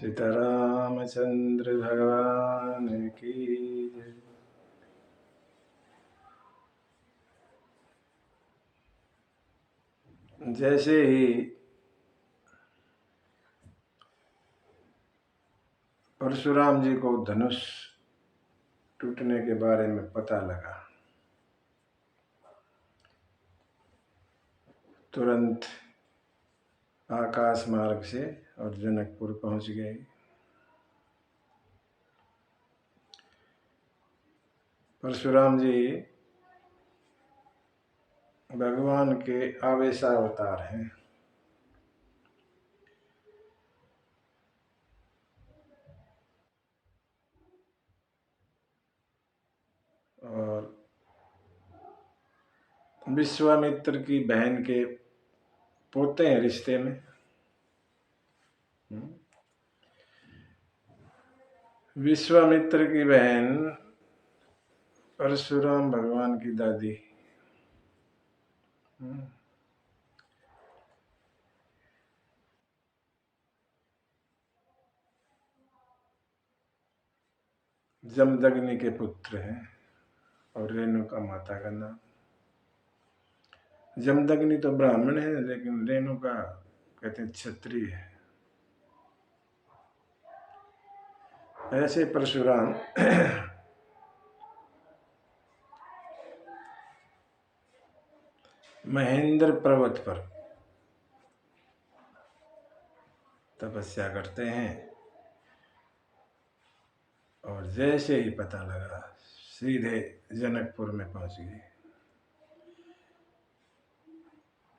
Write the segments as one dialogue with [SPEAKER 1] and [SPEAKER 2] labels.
[SPEAKER 1] सीतारामचंद्र भगवान की जय। जैसे ही परशुराम जी को धनुष टूटने के बारे में पता लगा, तुरंत आकाश मार्ग से और जनकपुर पहुंच गए। परशुराम जी भगवान के आवेशावतार हैं। और विश्वामित्र की बहन के पोते हैं रिश्ते में। विश्वामित्र की बहन परशुराम भगवान की दादी। जमदग्नि के पुत्र हैं और रेणुका माता का नाम। जमदग्नि तो ब्राह्मण है, लेकिन रेणुका कहते हैं क्षत्रिय है। ऐसे परशुराम महेंद्र पर्वत पर तपस्या करते हैं और जैसे ही पता लगा सीधे जनकपुर में पहुंच गए।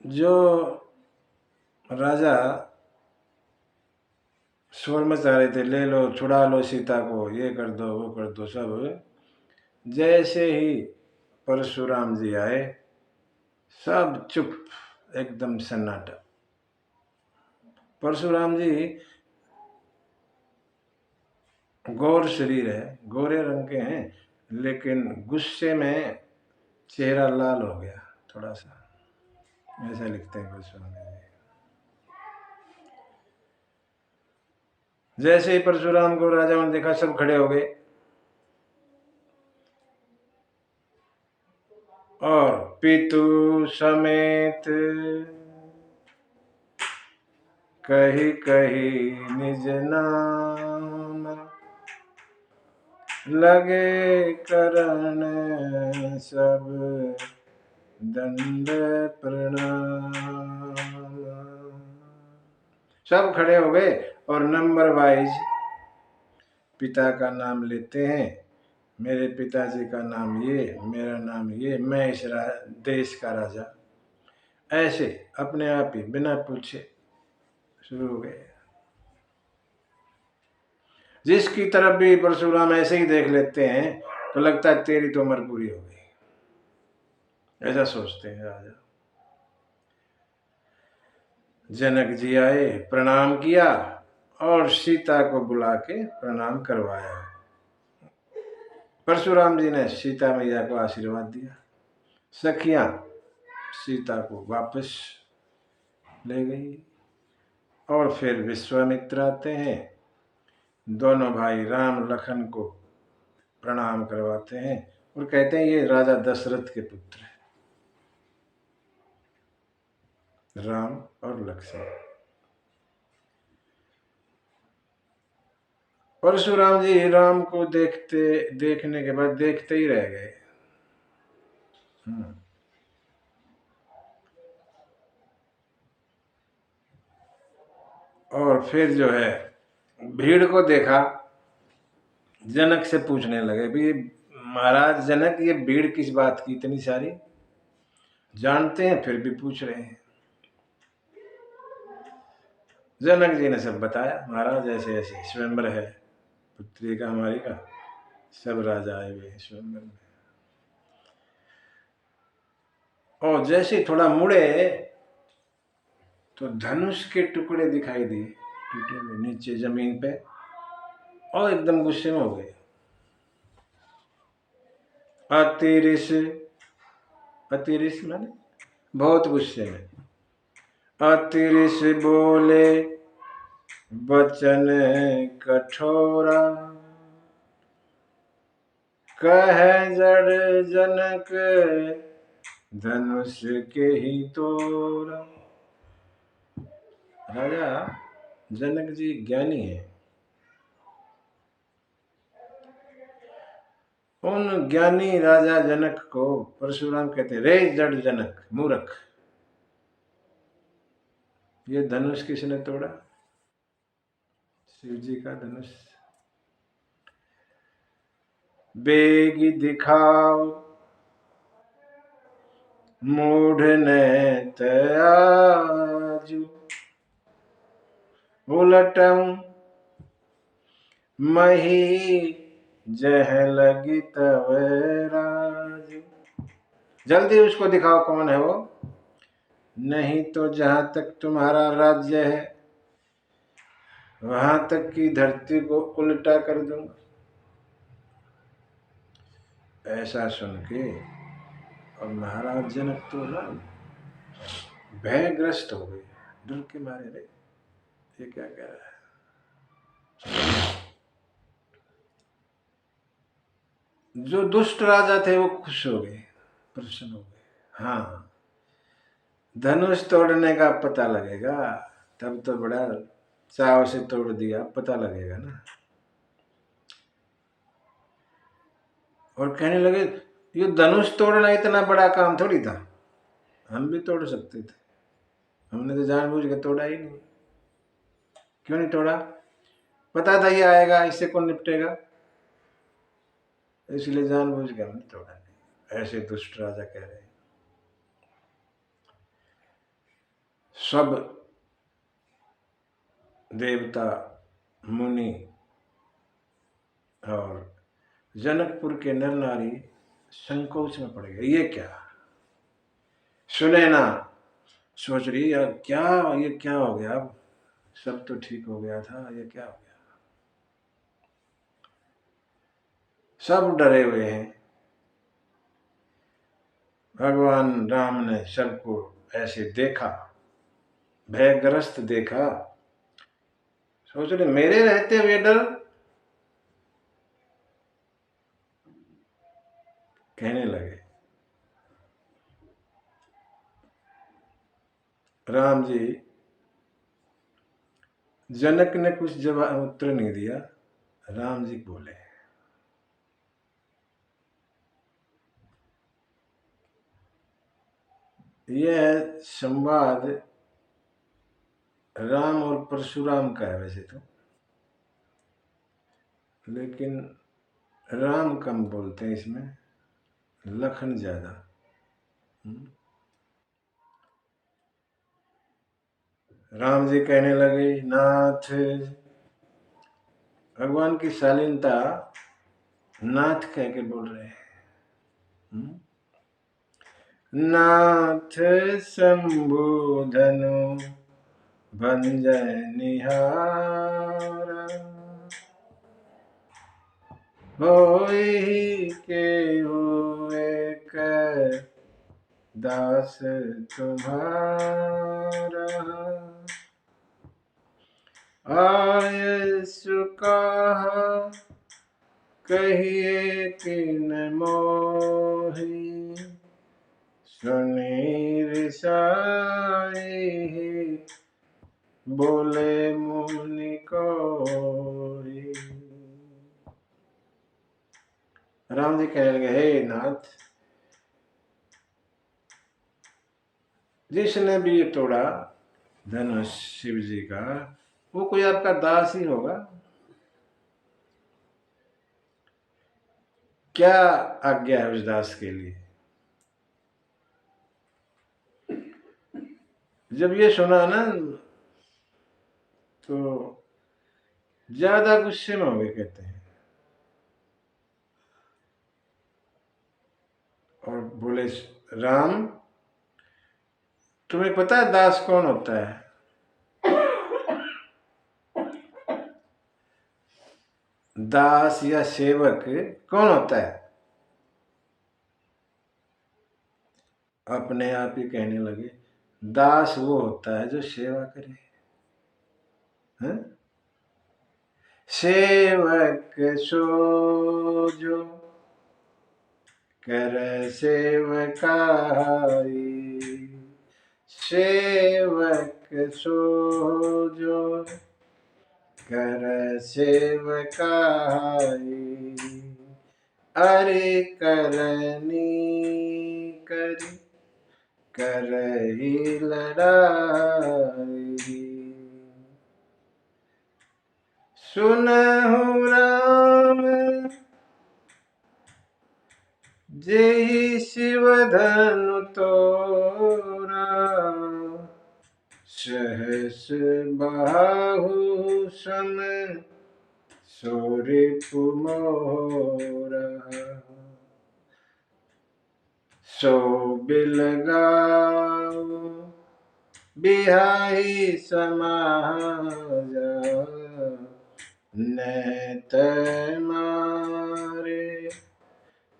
[SPEAKER 1] जो राजा शोर मचा रहे थे, ले लो, छुड़ा लो सीता को, ये कर दो, वो कर दो, सब जैसे ही परशुराम जी आए सब चुप, एकदम सन्नाटा। परशुराम जी गौर शरीर है, गोरे रंग के हैं, लेकिन गुस्से में चेहरा लाल हो गया थोड़ा सा, ऐसा लिखते हैं गोस्वामी जी। जैसे ही परशुराम को राजाओं ने देखा सब खड़े हो गए और पितु समेत कही कही निज नाम, लगे करण सब दंड प्रणाम। सब खड़े हो गए और नंबर वाइज पिता का नाम लेते हैं। मेरे पिताजी का नाम ये, मेरा नाम ये, मैं इस देश का राजा, ऐसे अपने आप ही बिना पूछे शुरू हो गए। जिसकी तरफ भी परशुराम ऐसे ही देख लेते हैं तो लगता है तेरी तो उम्र पूरी हो गई, ऐसा सोचते हैं राजा। जनक जी आए, प्रणाम किया और सीता को बुला के प्रणाम करवाया। परशुराम जी ने सीता मैया को आशीर्वाद दिया। सखियां सीता को वापस ले गई और फिर विश्वामित्र आते हैं। दोनों भाई राम लखन को प्रणाम करवाते हैं और कहते हैं ये राजा दशरथ के पुत्र हैं, राम और लक्ष्मण। परशुराम जी राम को देखने के बाद देखते ही रह गए। और फिर जो है भीड़ को देखा, जनक से पूछने लगे भी महाराज जनक, ये भीड़ किस बात की इतनी सारी? जानते हैं फिर भी पूछ रहे हैं। जनक जी ने सब बताया, महाराज ऐसे ऐसे स्वयंवर है, पुत्री का हमारी का, सब राजा आए हुए स्वयंवर में। और जैसे थोड़ा मुड़े तो धनुष के टुकड़े दिखाई दिए टूटे हुए नीचे जमीन पे, और एकदम गुस्से में हो गए। अतिरिस माने बहुत गुस्से में। अतिरिस बोले बचन कठोरा, कह जड़ जनक धनुष के ही तोरा। राजा जनक जी ज्ञानी है। उन ज्ञानी राजा जनक को परशुराम कहते, रे जड़ जनक, मूर्ख, ये धनुष किसने तोड़ा? शिव जी का धनुष। बेग दिखाओ मूढ़ ने तयाजु, उलटम मही जह लगी तव राजू। जल्दी उसको दिखाओ कौन है वो, नहीं तो जहां तक तुम्हारा राज्य है वहां तक की धरती को उल्टा कर दूंगा। ऐसा सुन के और महाराज जनक तो ना भयग्रस्त हो गए, डर के मारे, रे ये क्या कह रहा है। जो दुष्ट राजा थे वो खुश हो गए, प्रसन्न हो गए। हाँ, धनुष तोड़ने का पता लगेगा, तब तो बड़ा चाव से तोड़ दिया, पता लगेगा ना। और कहने लगे, ये धनुष तोड़ना इतना बड़ा काम थोड़ी था, हम भी तोड़ सकते थे, हमने तो जानबूझ के तोड़ा ही नहीं। क्यों नहीं तोड़ा? पता था ये आएगा, इससे कौन निपटेगा, इसलिए जानबूझ के हमने तोड़ा नहीं। ऐसे दुष्ट राजा कह रहे हैं। सब देवता मुनि और जनकपुर के नर नारी संकोच में पड़ गए। ये क्या, सुनैना सोच रही यार क्या, ये क्या हो गया, अब सब तो ठीक हो गया था, ये क्या हो गया। सब डरे हुए हैं। भगवान राम ने सबको ऐसे देखा, भयग्रस्त देखा, सोच रहे मेरे रहते हुए डर। कहने लगे, राम जी, जनक ने कुछ जवाब उत्तर नहीं दिया। राम जी बोले, यह संवाद राम और परशुराम का है वैसे तो, लेकिन राम कम बोलते हैं इसमें, लखन ज्यादा। राम जी कहने लगे, नाथ, भगवान की शालीनता, नाथ कह के बोल रहे हैं। नाथ संबोधनु भंजय निहारा, होई के हुए कै दास तुम्हारा, आय सुकाहा कहिए कि न मोही, सुनी रिसाई बोले मुनि कोई। राम जी कहने लगे, हे नाथ, जिसने भी ये तोड़ा धनुष शिव जी का, वो कोई आपका दास ही होगा। क्या आज्ञा है उस दास के लिए? जब ये सुना ना तो ज्यादा गुस्से में हो गए, कहते हैं, और बोले, राम, तुम्हें पता है दास कौन होता है? दास या सेवक कौन होता है? अपने आप ही कहने लगे, दास वो होता है जो सेवा करे। हैं? सेवक सो जो कर सेवकाई, सेवक सो जो कर सेवकाई, अरे करनी करी करही लड़ाई, सुनहु राम जेहि शिव धनु तोरा, सहस बाहु सम सोरिपु मोरा, सो बिलगाओ बिहाई समाजा, नेत मारे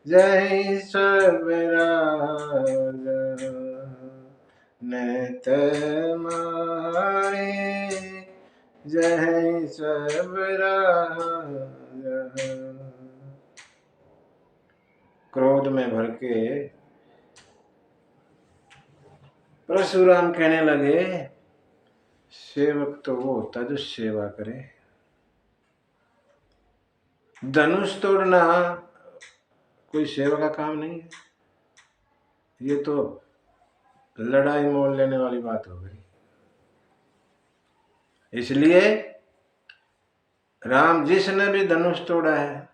[SPEAKER 1] जय सब राजा, नेत मारे जय सब राजा। क्रोध में भर के परशुराम कहने लगे, सेवक तो वो होता जो सेवा करे, धनुष तोड़ना कोई सेवा का काम नहीं है, ये तो लड़ाई मोल लेने वाली बात हो गई। इसलिए राम जिसने भी धनुष तोड़ा है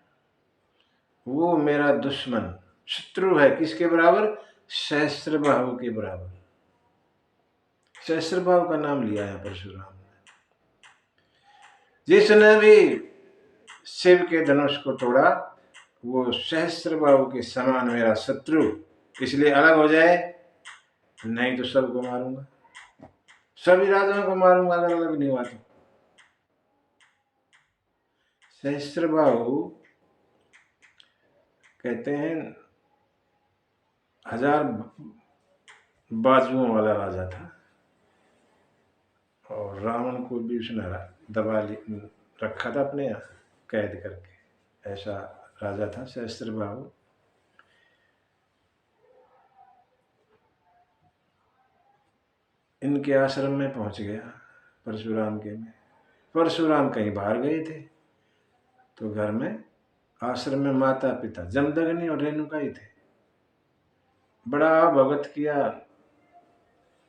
[SPEAKER 1] वो मेरा दुश्मन शत्रु है। किसके बराबर? सहस्त्रबाहु के बराबर। सहस्त्रबाहु का नाम लिया है परशुराम ने। जिसने भी शिव के धनुष को तोड़ा वो सहस्त्रबाहु के समान मेरा शत्रु, इसलिए अलग हो जाए, नहीं तो सबको मारूंगा, सभी राजाओं को मारूंगा अगर अलग नहीं हुआ तो। सहस्त्रबाहु कहते हैं 1000 बाजुओं वाला राजा था, और रावण को भी उसने दबा रखा था अपने यहाँ कैद करके। ऐसा राजा था सहस्त्रबाहु। इनके आश्रम में पहुंच गया परशुराम के में। परशुराम कहीं बाहर गए थे तो घर में आश्रम में माता पिता जमदग्नि और रेणुका ही थे। बड़ा भगत किया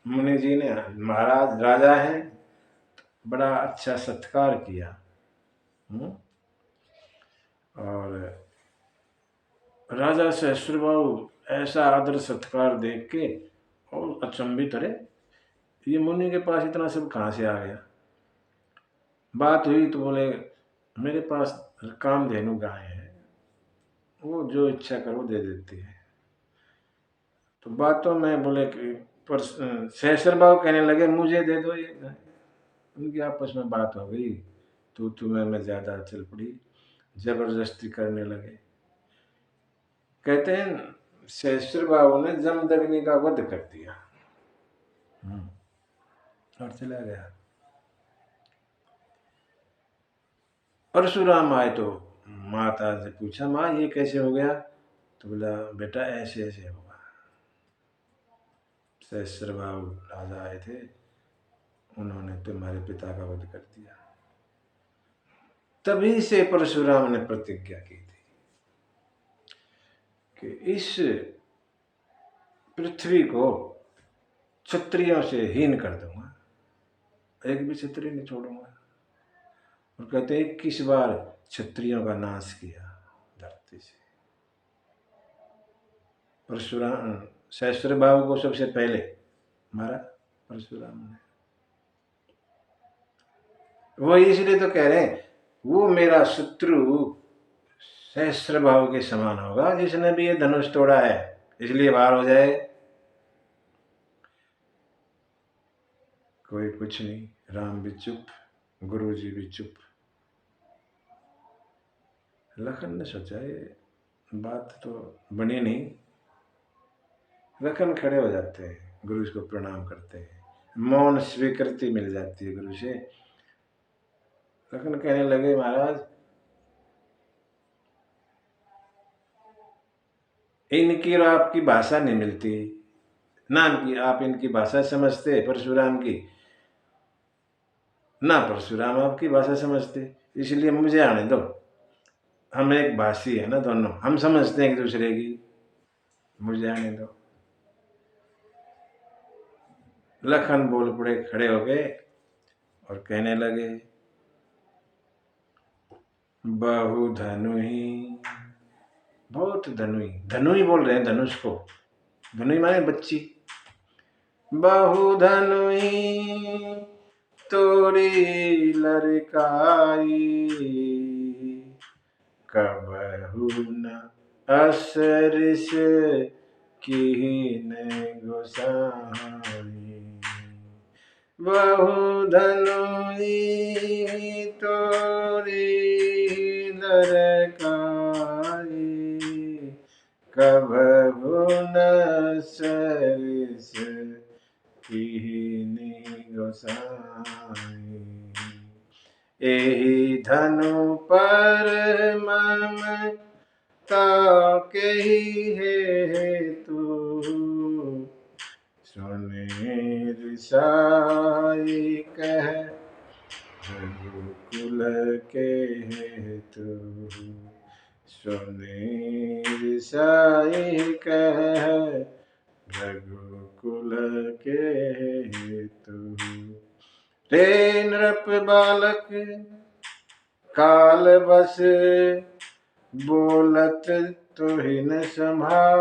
[SPEAKER 1] मुनि जी ने, महाराज राजा हैं, बड़ा अच्छा सत्कार किया। और राजा सहस्त्रबाहु ऐसा आदर सत्कार देख के और अचंभित, अरे ये मुनि के पास इतना सब कहाँ से आ गया। बात हुई तो बोले मेरे पास कामधेनु गाय है, वो जो इच्छा करो दे देती है। तो बातों में बोले कि सहस्त्रबाहु कहने लगे मुझे दे दो ये गाय। उनकी आपस में बात हो गई तो तुम्हें में ज्यादा चल पड़ी, जबरदस्ती करने लगे। कहते हैं सहस्त्रबाहु ने जमदग्नि का वध कर दिया और चला गया। परशुराम आए तो माता से पूछा, माँ ये कैसे हो गया? तो बोला बेटा ऐसे ऐसे होगा। सहस्त्रबाहु राजा आए थे, उन्होंने तुम्हारे पिता का वध कर दिया। तभी से परशुराम ने प्रतिज्ञा की थी कि इस पृथ्वी को क्षत्रियों से हीन कर दूंगा, एक भी क्षत्रिय नहीं छोड़ूंगा। और कहते हैं 21 बार क्षत्रियों का नाश किया धरती से। परशुराम सहस्त्रबाहु को सबसे पहले मारा परशुराम ने। वो इसलिए तो कह रहे हैं वो मेरा शत्रु सहस्त्रबाहु के समान होगा जिसने भी ये धनुष तोड़ा है, इसलिए बाहर हो जाए। कोई कुछ नहीं, राम भी चुप, गुरु जी भी चुप। लखन ने सोचा ये बात तो बनी नहीं। लखन खड़े हो जाते हैं, गुरु जी को प्रणाम करते हैं, मौन स्वीकृति मिल जाती है गुरु से। लखन कहने लगे महाराज इनकी और आपकी भाषा नहीं मिलती, नाम की आप इनकी भाषा समझते परशुराम की, ना परशुराम आपकी भाषा समझते, इसलिए मुझे आने दो, हम एक भाषी है ना दोनों, हम समझते हैं एक दूसरे की, मुझे आने दो। लखन बोल पड़े, खड़े हो गए और कहने लगे बहु धनुही, बहुत धनुई, धनुई बोल रहे हैं धनुष को, धनुई माने बच्ची। बहु धनुई तोरी लड़काई, कबहु न असरिस कीन गोसाई। बहु धनुई तोरी लड़काई, कबहु न सरिस कीन गोसाई। एहि धनु पर ममता केहि हेतु, सुनि रिसाई कह रघुकुल के हेतु, सुनि रिसाई कह रघुकुल के हेतु। रे नृप बालक काल बस, बोलत तुहिन संभार,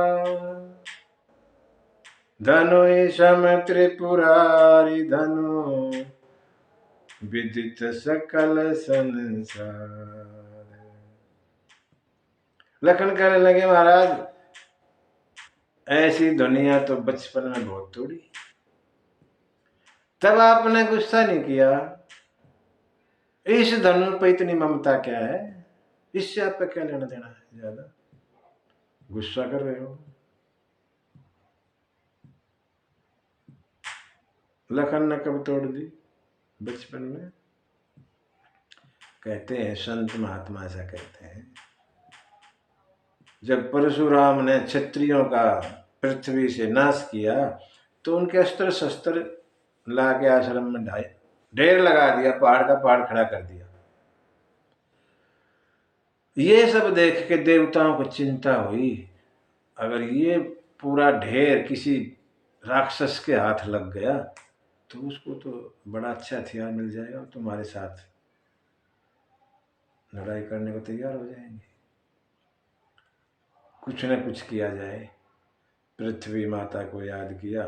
[SPEAKER 1] धनुहि सम त्रिपुरारी धनु, विदित सकल संसार। लखन कहने लगे महाराज ऐसी दुनिया तो बचपन में बहुत तोड़ी, तब आपने गुस्सा नहीं किया, इस धनु पे इतनी ममता क्या है, इससे आप पे क्या लेना देना है, ज्यादा गुस्सा कर रहे हो। लखन ने कब तोड़ दी, बचपन में। कहते हैं संत महात्मा ऐसा कहते हैं, जब परशुराम ने क्षत्रियों का पृथ्वी से नाश किया तो उनके अस्त्र शस्त्र ला के आश्रम में ढेर लगा दिया, पहाड़ का पहाड़ खड़ा कर दिया। ये सब देख के देवताओं को चिंता हुई, अगर ये पूरा ढेर किसी राक्षस के हाथ लग गया तो उसको तो बड़ा अच्छा हथियार मिल जाएगा, तुम्हारे साथ लड़ाई करने को तैयार हो जाएंगे। कुछ न कुछ किया जाए। पृथ्वी माता को याद किया,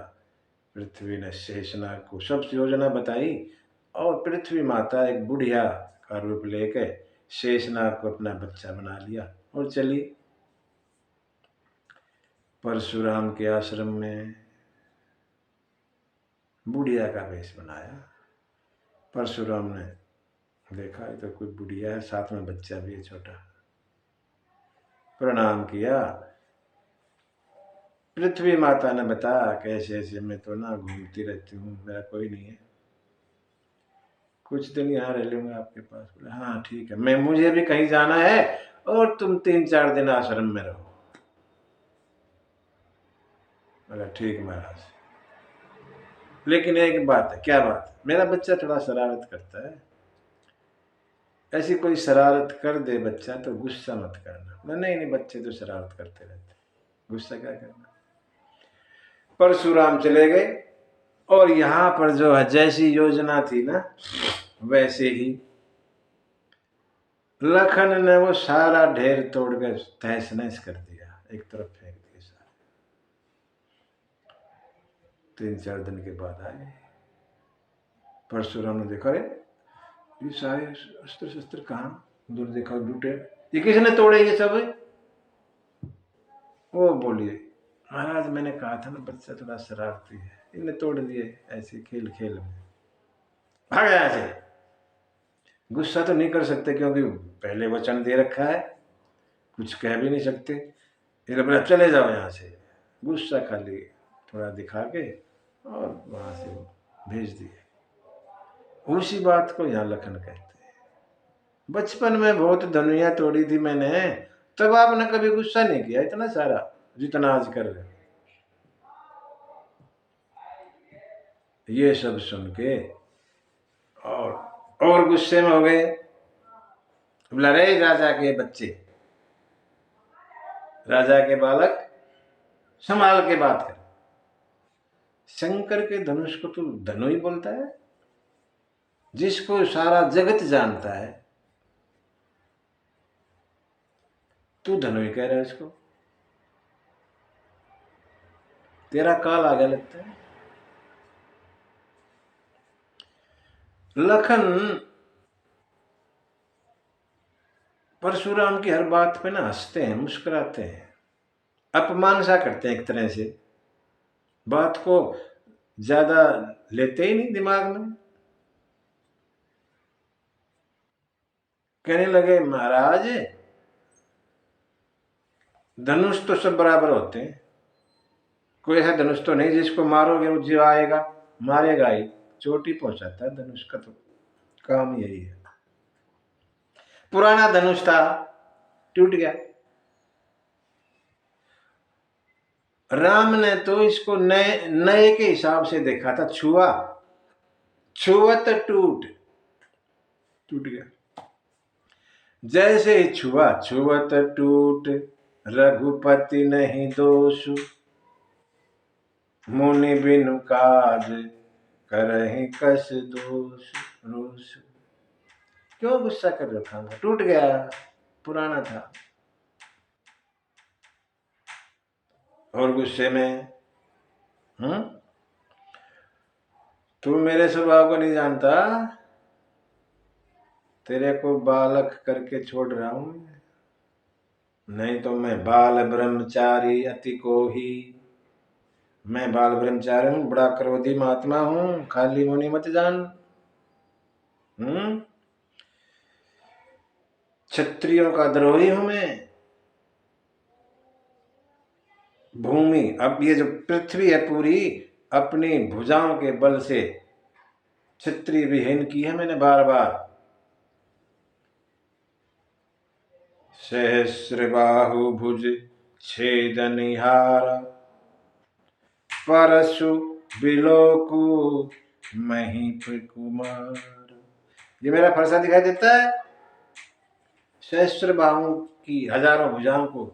[SPEAKER 1] पृथ्वी ने शेषनाग को सब योजना बताई और पृथ्वी माता एक बुढ़िया का रूप लेके शेषनाग को अपना बच्चा बना लिया और चली परशुराम के आश्रम में। बुढ़िया का वेश बनाया। परशुराम ने देखा तो कोई बुढ़िया है, साथ में बच्चा भी है छोटा। प्रणाम किया। पृथ्वी माता ने बताया कैसे ऐसे मैं तो ना घूमती रहती हूँ, मेरा कोई नहीं है, कुछ दिन यहाँ रह लूंगा आपके पास। बोले हाँ ठीक है, मैं मुझे भी कहीं जाना है और तुम 3-4 दिन आश्रम में रहो। बोला ठीक महाराज, लेकिन एक बात है। क्या बात है? मेरा बच्चा थोड़ा शरारत करता है, ऐसी कोई शरारत कर दे बच्चा तो गुस्सा मत करना। बोला नहीं बच्चे तो शरारत करते रहते, गुस्सा क्या करना। परशुराम चले गए और यहाँ पर जो है जैसी योजना थी ना वैसे ही लखन ने वो सारा ढेर तोड़ कर तहस नहस कर दिया, एक तरफ फेंक दिया सारा। 3-4 दिन के बाद आए परशुराम ने देखा, ये सारे अस्त्र शस्त्र कहाँ, दूर देखा लूटे, ये किसने तोड़े ये सब? वो बोलिए महाराज मैंने कहा था ना बच्चा थोड़ा शरारती है, इन्हें तोड़ दिए ऐसे खेल खेल में। भाग यहाँ से। गुस्सा तो नहीं कर सकते क्योंकि पहले वचन दे रखा है, कुछ कह भी नहीं सकते। फिर बोला चले जाओ यहाँ से। गुस्सा खाली थोड़ा दिखा के और वहाँ से भेज दिए। उसी बात को यहाँ लखन कहते हैं। बचपन में बहुत धनुया तोड़ी थी मैंने, तब आपने कभी गुस्सा नहीं किया इतना सारा जितना आज कर रहे। ये सब सुन के और गुस्से में हो गए। बोला रे राजा के बच्चे, राजा के बालक, संभाल के बात कर। शंकर के धनुष को तू धनु ही बोलता है, जिसको सारा जगत जानता है, तू धनु ही कह रहा है इसको। तेरा काल आ गया लगता है। लखन परशुराम की हर बात पे ना हंसते हैं, मुस्कुराते हैं, अपमान सा करते हैं एक तरह से, बात को ज्यादा लेते ही नहीं दिमाग में। कहने लगे महाराज धनुष तो सब बराबर होते हैं, कोई ऐसा धनुष तो नहीं जिसको मारोगे वो जीव आएगा, मारेगा ही, चोटी पहुंचाता है धनुष का, तो काम यही है। पुराना धनुष था, टूट गया। राम ने तो इसको नए नए के हिसाब से देखा था, छुअत टूट गया। जैसे ही छुअत टूट, रघुपति नहीं दोष, मुनि बिनु काज करहि कस दोष रोष। क्यों गुस्सा कर रखा था, टूट गया, पुराना था। और गुस्से में तू मेरे स्वभाव को नहीं जानता, तेरे को बालक करके छोड़ रहा हूं, नहीं तो मैं बाल ब्रह्मचारी अति को ही, मैं बाल ब्रह्मचारी हूं, बड़ा क्रोधी महात्मा हूं, खाली मुनि मत जान। क्षत्रियों का द्रोही हूं मैं। भूमि, अब ये जो पृथ्वी है पूरी, अपनी भुजाओं के बल से क्षत्रिय विहीन की है मैंने बार बार। सहस्र बाहु भुज छेदनिहार, परशु बिलोकु महीप कुमार। ये मेरा फरसा दिखाई देता है, सहस्र बाहुओं की हजारों भुजाओं को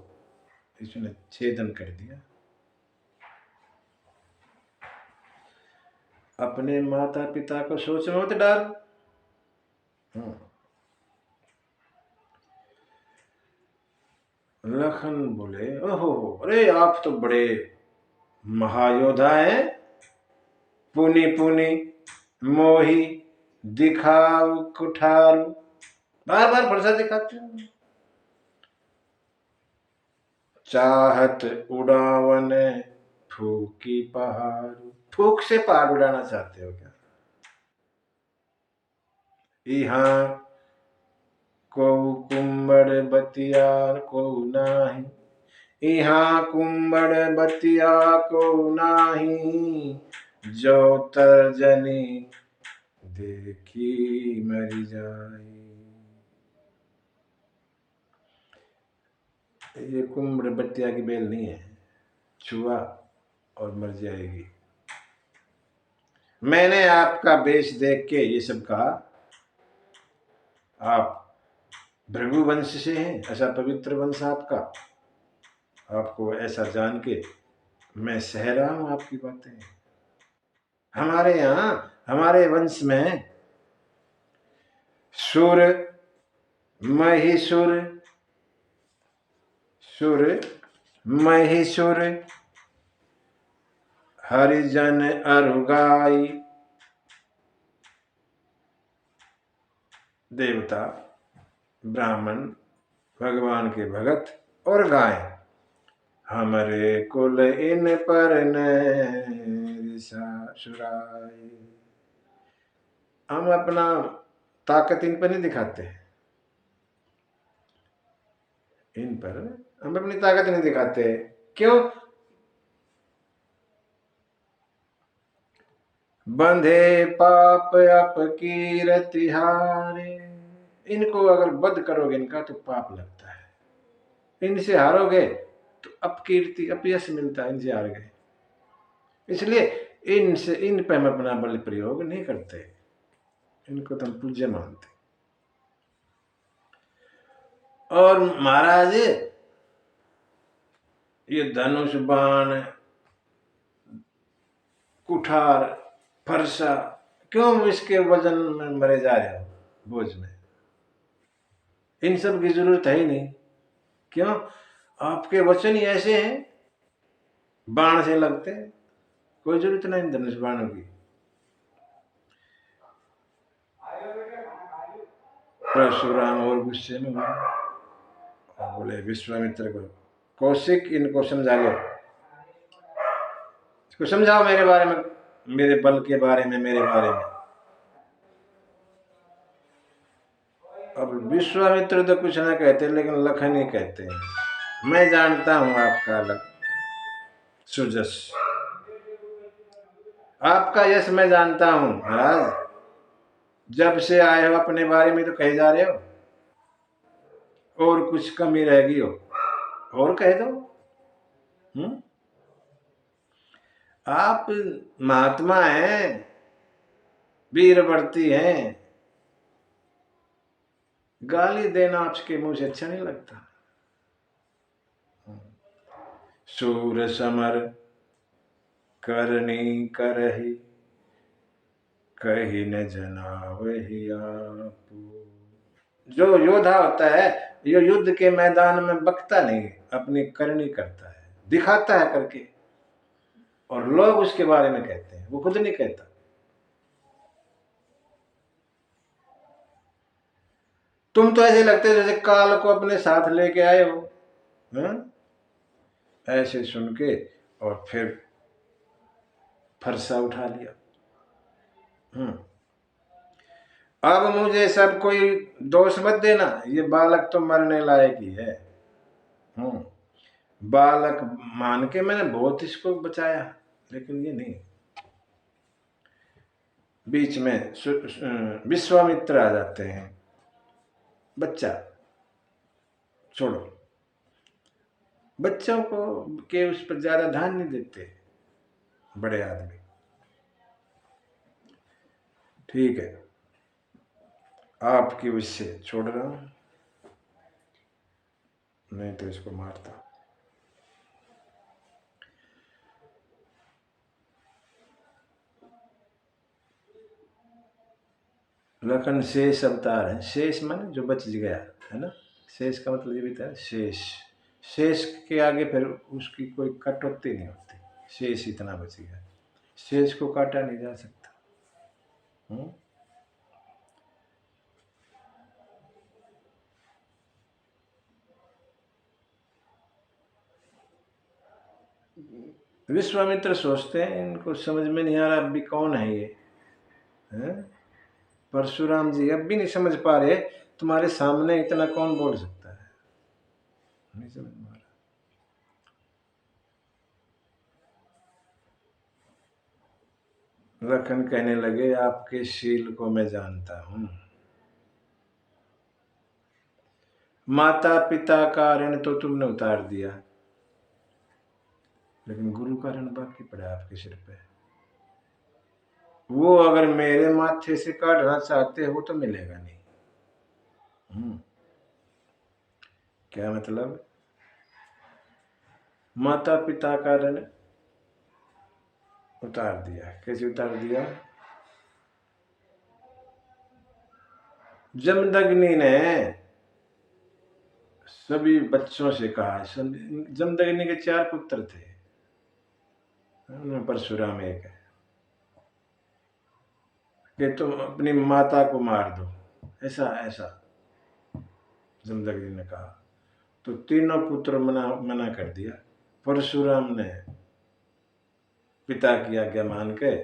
[SPEAKER 1] इसने छेदन कर दिया। अपने माता पिता को सोच में मत डाल। लखन बोले ओहो, अरे आप तो बड़े महायोद्धा हैं, पुनि पुनि मोही दिखाऊ कुठारू, बार बार फरसा दिखाते हो। चाहत उड़ावन फूकी पहाड़, फूक से पहाड़ उड़ाना चाहते हो क्या? यहाँ को कुंबड़ बतियार को नाही, यहाँ कुंबड़ बतिया को नाही, जो तर्जनी देखी मरी जाए। ये कुंबड़ बतिया की बेल नहीं है, छुआ और मर जाएगी। मैंने आपका वेश देख के ये सब कहा, आप भृगु वंश से हैं, ऐसा पवित्र वंश आपका, आपको ऐसा जान के मैं सह रहा हूं आपकी बातें। हमारे यहाँ, हमारे वंश में सुर महिसुर, सुर महिसुर हरिजन अरुगाई, देवता ब्राह्मण भगवान के भगत और गाय, हमारे कुल इन पर सुराई। हम अपना ताकत इन पर नहीं दिखाते, इन पर हम अपनी ताकत नहीं दिखाते। क्यों? बंधे पाप अपकीरति हारे, इनको अगर वध करोगे इनका तो पाप लगता है, इनसे हारोगे तो अपकीर्ति अपयश मिलता है, इनसे हार गए, इसलिए इनसे इन पे हम अपना बल प्रयोग नहीं करते, इनको तो हम पूज्य मानते। और महाराज ये धनुष बाण कुठार फरसा क्यों इसके वजन में मरे जा रहे हो, बोझ में, इन सब की जरूरत है ही नहीं। क्यों? आपके वचन ही ऐसे हैं, बाण से लगते हैं, कोई जरूरत नहीं धनुष बाणों की। परशुराम और गुस्से में हुए, बोले विश्वामित्र को, कौशिक इनको समझा लो, इसको समझाओ मेरे बारे में, मेरे बल के बारे में, मेरे बारे में। अब विश्वामित्र तो कुछ ना कहते, लेकिन लखन ही कहते हैं, मैं जानता हूं आपका लख सुजस, आपका यश मैं जानता हूं महाराज, जब से आए हो अपने बारे में तो कहे जा रहे हो, और कुछ कमी रह गई हो और कह दो। आप महात्मा हैं, वीरवर्ती हैं, गाली देना आपके मुंह से अच्छा नहीं लगता। सूर समर करनी करही, कही न जनावहि आपू। जो योद्धा होता है ये युद्ध के मैदान में बकता नहीं, अपनी करनी करता है, दिखाता है करके, और लोग उसके बारे में कहते हैं, वो खुद नहीं कहता। तुम तो ऐसे लगते जैसे काल को अपने साथ लेके आए हो, ऐसे सुन के और फिर फरसा उठा लिया। अब मुझे सब कोई दोष मत देना, ये बालक तो मरने लायक ही है। बालक मान के मैंने बहुत इसको बचाया, लेकिन ये नहीं। बीच में विश्वामित्र आ जाते हैं, बच्चा छोड़ो, बच्चों को के उस पर ज्यादा ध्यान नहीं देते बड़े आदमी। ठीक है, आपकी उससे छोड़ रहा हूं, नहीं तो इसको मारता। लखन शेष अवतार है, शेष माने जो बच गया है ना, शेष का मतलब ये भी था शेष, शेष के आगे फिर उसकी कोई कटौती नहीं होती, शेष इतना बच गया, शेष को काटा नहीं जा सकता। विश्वामित्र सोचते हैं इनको समझ में नहीं आ रहा अभी कौन है ये, परशुराम जी अब भी नहीं समझ पा रहे, तुम्हारे सामने इतना कौन बोल सकता है, नहीं समझ में आ रहा। लखन कहने लगे आपके शील को मैं जानता हूं, माता पिता का ऋण तो तुमने उतार दिया, लेकिन गुरु का ऋण बाकी पड़ा आपके सिर पे, वो अगर मेरे माथे से काटना चाहते हो तो मिलेगा नहीं। क्या मतलब? माता पिता का ऋण उतार दिया, कैसे उतार दिया? जमदग्नि ने सभी बच्चों से कहा, जमदग्नि के 4 पुत्र थे, उनमें परशुराम एक है, कि तुम अपनी माता को मार दो, ऐसा ऐसा जमदग्नि ने कहा, तो तीनों पुत्र मना कर दिया। परशुराम ने पिता की आज्ञा मान के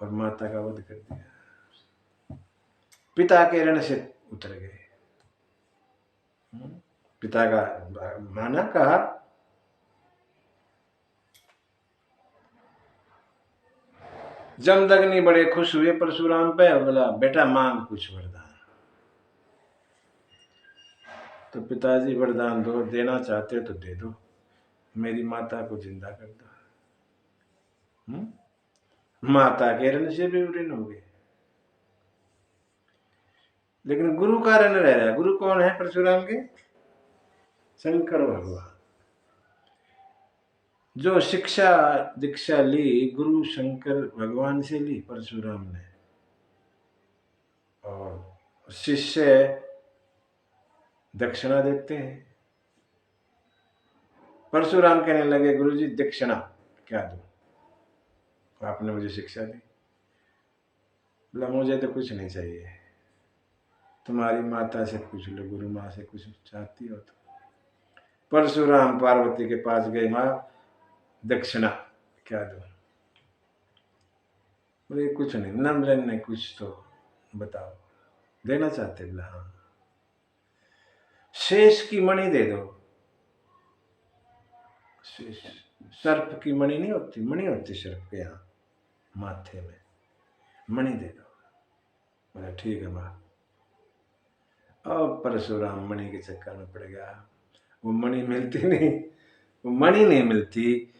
[SPEAKER 1] और माता का वध कर दिया, पिता के ऋण से उतर गए। पिता का माना कहा, जमदग्नि बड़े खुश हुए परशुराम पे, बोला बेटा मांग कुछ वरदान, तो पिताजी वरदान दो, देना चाहते हो तो दे दो, मेरी माता को जिंदा कर दो। माता के ऋण से भी ऋण हो गए, लेकिन गुरु का ऋण रह रहा है। गुरु कौन है परशुराम के? शंकर भगवान। जो शिक्षा दीक्षा ली गुरु शंकर भगवान से ली परशुराम ने, और शिष्य दक्षिणा देते हैं। परशुराम कहने लगे, गुरुजी दक्षिणा क्या दूं? आपने मुझे शिक्षा दी। बोला, मुझे तो कुछ नहीं चाहिए, तुम्हारी माता से पूछ लो, गुरु माँ से कुछ चाहती हो तो। परशुराम पार्वती के पास गए, माँ दक्षिणा क्या दूं? बोले, कुछ नहीं, नम्रन ने कुछ तो बताओ, देना चाहते? बोला, हाँ, शेष की मणि दे दो। सर्प की मणि नहीं होती, मणि होती सर्प के यहाँ माथे में, मणि दे दो। बोला, ठीक है माँ। और परशुराम मणि के चक्कर में पड़ गया। वो मणि मिलती नहीं, वो मणि नहीं मिलती।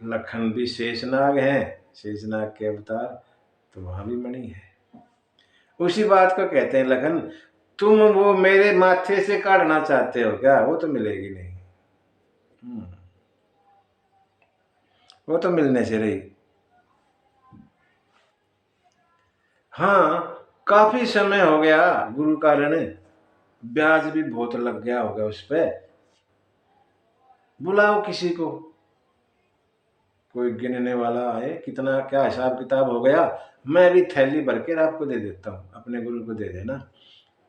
[SPEAKER 1] लखन भी शेषनाग है, शेषनाग के अवतार, तो वहां भी मणि है। उसी बात को कहते हैं, लखन तुम वो मेरे माथे से काटना चाहते हो क्या? वो तो मिलेगी नहीं, वो तो मिलने से रही। हाँ, काफी समय हो गया गुरु का ऋण, ब्याज भी बहुत लग गया होगा उस पे। बुलाओ किसी को, कोई गिनने वाला आए, कितना क्या हिसाब किताब हो गया, मैं भी थैली भर के आपको दे देता हूँ, अपने गुरु को दे देना,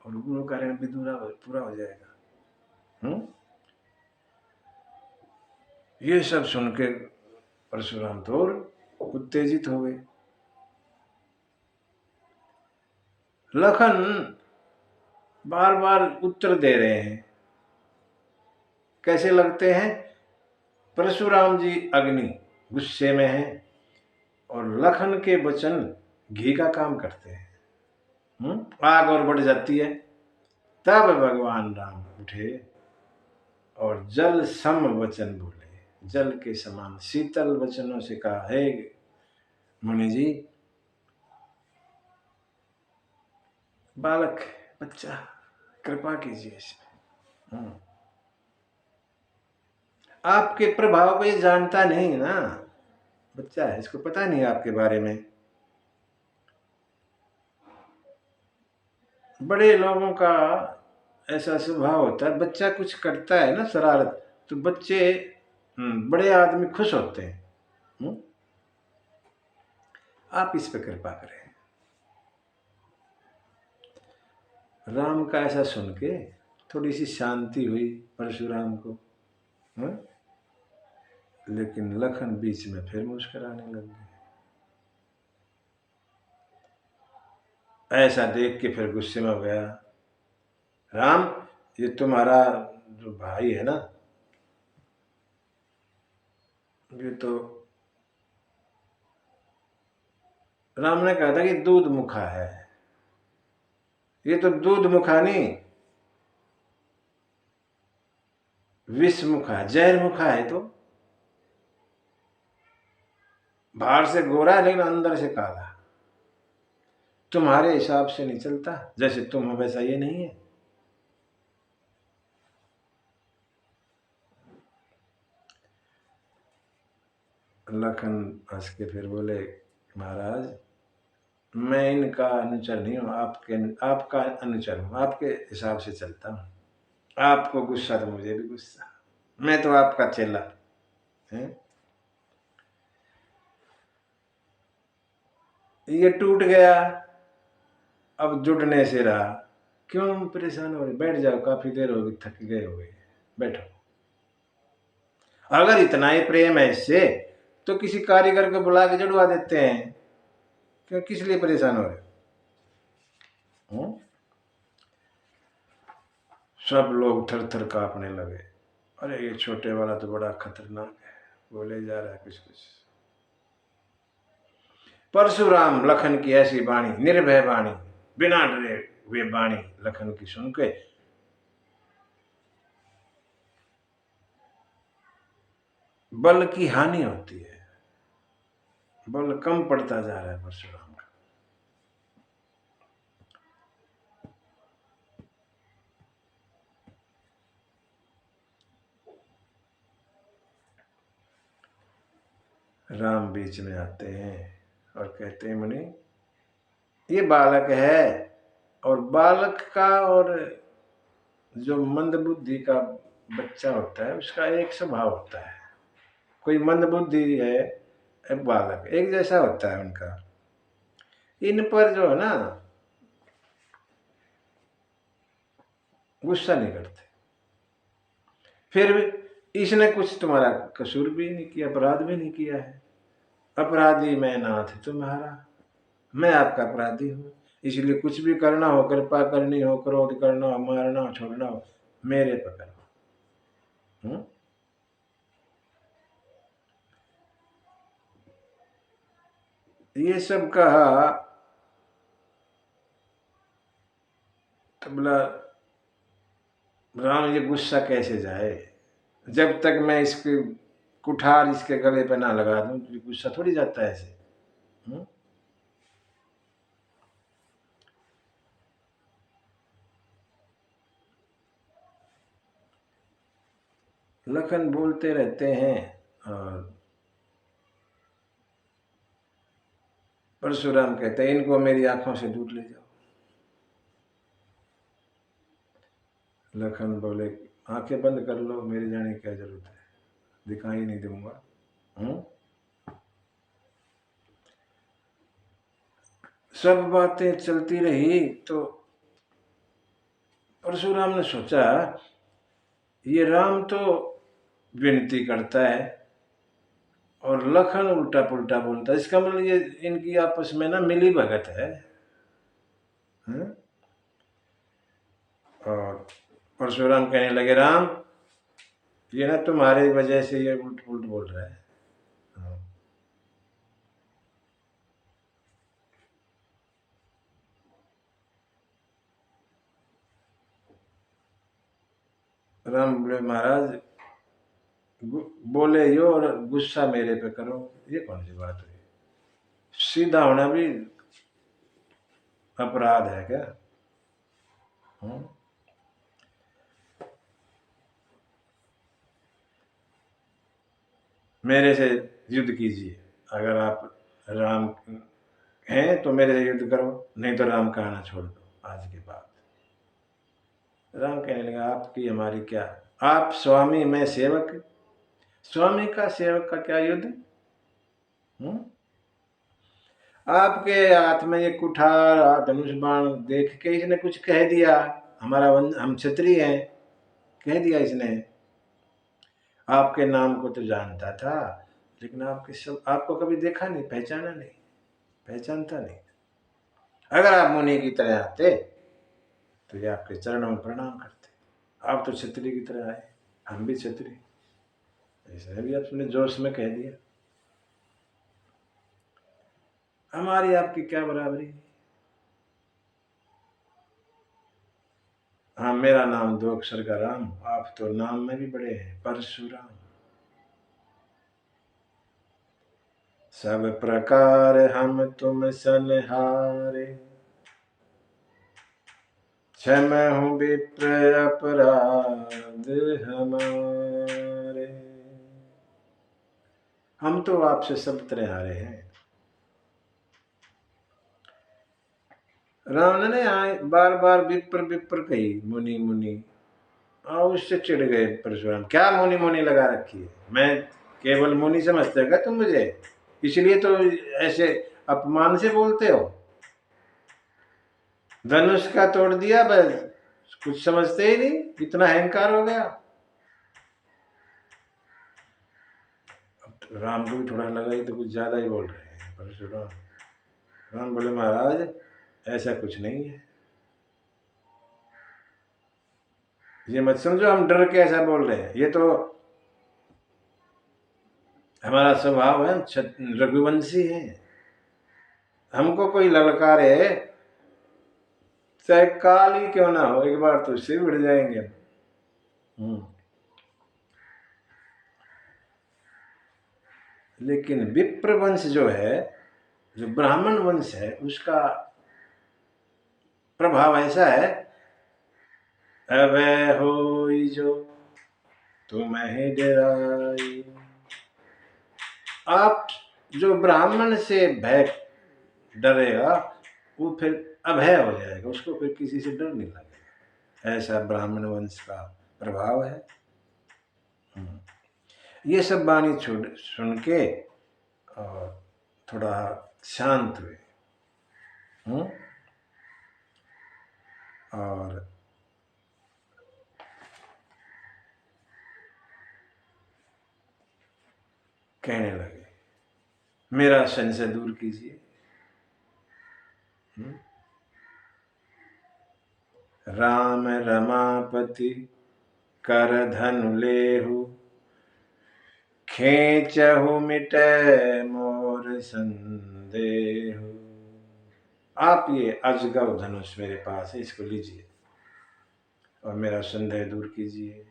[SPEAKER 1] और गुरु का ऋण भी पूरा हो जाएगा। ये सब सुन के परशुराम तो और उत्तेजित हो गए। लखन बार बार उत्तर दे रहे हैं, कैसे लगते हैं? परशुराम जी अग्नि, गुस्से में हैं, और लखन के वचन घी का काम करते हैं। आग और बढ़ जाती है। तब भगवान राम उठे और जल सम वचन बोले, जल के समान शीतल वचनों से कहा, हे मुनि जी, बालक बच्चा कृपा कीजिए इसमें। आपके प्रभाव को ये जानता नहीं ना, बच्चा है, इसको पता नहीं आपके बारे में। बड़े लोगों का ऐसा स्वभाव होता है, बच्चा कुछ करता है ना शरारत, तो बच्चे बड़े आदमी खुश होते हैं। आप इस पर कृपा करें। राम का ऐसा सुन के थोड़ी सी शांति हुई परशुराम को, लेकिन लखन बीच में फिर मुस्कुराने लग गए। ऐसा देख के फिर गुस्से में हो गया, राम ये तुम्हारा जो भाई है ना, ये तो, राम ने कहा था कि दूध मुखा है, ये तो दूध मुखा नहीं, विष मुखा है, जहर मुखा है। तो बाहर से गोरा है लेकिन अंदर से काला, तुम्हारे हिसाब से नहीं चलता, जैसे तुम हो वैसा ये नहीं है। लखन हंस के फिर बोले, महाराज मैं इनका अनुचर नहीं हूं, आपका अनुचर हूं, आपके हिसाब से चलता हूं। आपको गुस्सा तो मुझे भी गुस्सा, मैं तो आपका चेला है। ये टूट गया, अब जुड़ने से रहा, क्यों परेशान हो रहे? बैठ जाओ, काफी देर होगी, थक गए हो गए, बैठो। अगर इतना ही प्रेम है इससे तो किसी कारीगर को बुला के जुड़वा देते हैं, क्यों किस लिए परेशान हो रहे? सब लोग थर थर कांपने लगे, अरे ये छोटे वाला तो बड़ा खतरनाक है, बोले जा रहा है कुछ कुछ। परशुराम लखन की ऐसी वाणी, निर्भय वाणी, बिना डरे हुए वाणी लखन की सुन के बल की हानि होती है, बल कम पड़ता जा रहा है परशुराम का। राम बीच में आते हैं और कहते हैं, मुनि ये बालक है, और बालक का और जो मंद बुद्धि का बच्चा होता है उसका एक स्वभाव होता है। कोई मंद बुद्धि है, एक बालक, एक जैसा होता है उनका। इन पर जो है ना गुस्सा नहीं करते। फिर भी इसने कुछ तुम्हारा कसूर भी नहीं किया, अपराध भी नहीं किया है। अपराधी मैं नाथ तुम्हारा, मैं आपका अपराधी हूँ, इसलिए कुछ भी करना हो, कृपा करनी हो, क्रोध करना हो, मारना हो, छोड़ना हो, मेरे पर करो। ये सब कहा तो बोला राम ये गुस्सा कैसे जाए, जब तक मैं इसके कुठार इसके गले पे ना लगा दूं तो गुस्सा थोड़ी जाता है ऐसे। लखन बोलते रहते हैं और परशुराम कहते हैं इनको मेरी आंखों से दूर ले जाओ। लखन बोले आंखें बंद कर लो, मेरे जाने की क्या जरूरत है, दिखाई नहीं दूंगा। सब बातें चलती रही तो परशुराम ने सोचा ये राम तो विनती करता है और लखन उल्टा पुल्टा बोलता है, इसका मतलब ये इनकी आपस में ना मिली भगत है। और परशुराम कहने लगे राम ये ना तुम्हारी वजह से ये उल्ट पुल्ट बोल रहा है। राम बोले महाराज बोले यो और गुस्सा मेरे पे करो, ये कौन सी बात हुई, सीधा होना भी अपराध है क्या? मेरे से युद्ध कीजिए, अगर आप राम हैं तो मेरे से युद्ध करो, नहीं तो राम का आना छोड़ दो आज के बाद। राम कहने लगा आपकी हमारी क्या, आप स्वामी मैं सेवक, स्वामी का सेवक का क्या युद्ध। आपके हाथ में ये कुठार धनुष बाण देख के इसने कुछ कह दिया, हमारा हम क्षत्रिय हैं, कह दिया इसने। आपके नाम को तो जानता था लेकिन आपको कभी देखा नहीं, पहचाना नहीं, पहचानता नहीं। अगर आप मुनि की तरह आते तो ये आपके चरणों में प्रणाम करते। आप तो क्षत्रिय की तरह आए, हम भी क्षत्रिय, इसने भी आपने जोश में कह दिया। हमारी आपकी क्या बराबरी। हाँ मेरा नाम 2 अक्षर का राम, आप तो नाम में भी बड़े हैं परशुराम। सब प्रकार हम तुम सनहारे, क्षम हूँ विप्र अपराध हमारे। हम तो आपसे सब तरह हारे हैं। रावण ने बार बार विप्र विप्र कही, मुनि मुनि, और उससे चिढ़ गए परशुराम, क्या मुनि मुनि लगा रखी है, मैं केवल मुनि समझते हो क्या तुम मुझे, इसलिए तो ऐसे अपमान से बोलते हो। धनुष का तोड़ दिया बस, कुछ समझते ही नहीं, इतना अहंकार हो गया। तो राम को भी थोड़ा लगा ये तो कुछ ज्यादा ही बोल रहे हैं परशुराम। राम बोले महाराज ऐसा कुछ नहीं है, ये मत समझो हम डर के ऐसा बोल रहे हैं, ये तो हमारा स्वभाव है, रघुवंशी है। हमको कोई ललकारे चाहे काल ही क्यों ना हो, एक बार तो इससे उड़ जाएंगे। लेकिन विप्र वंश जो है, जो ब्राह्मण वंश है, उसका प्रभाव ऐसा है, अभय होई जो तुम्हें डराई। आप जो ब्राह्मण से भय डरेगा वो फिर अभय हो जाएगा, उसको फिर किसी से डर नहीं लगेगा। ऐसा ब्राह्मण वंश का प्रभाव है। ये सब वाणी सुन के और थोड़ा शांत हुए। और कहने लगे, मेरा संशय दूर कीजिए। राम रमापति कर धनु लेहु, खेचहु मिटे मोर संदेहु। आप ये अजगव धनुष मेरे पास है, इसको लीजिए और मेरा संदेह दूर कीजिए।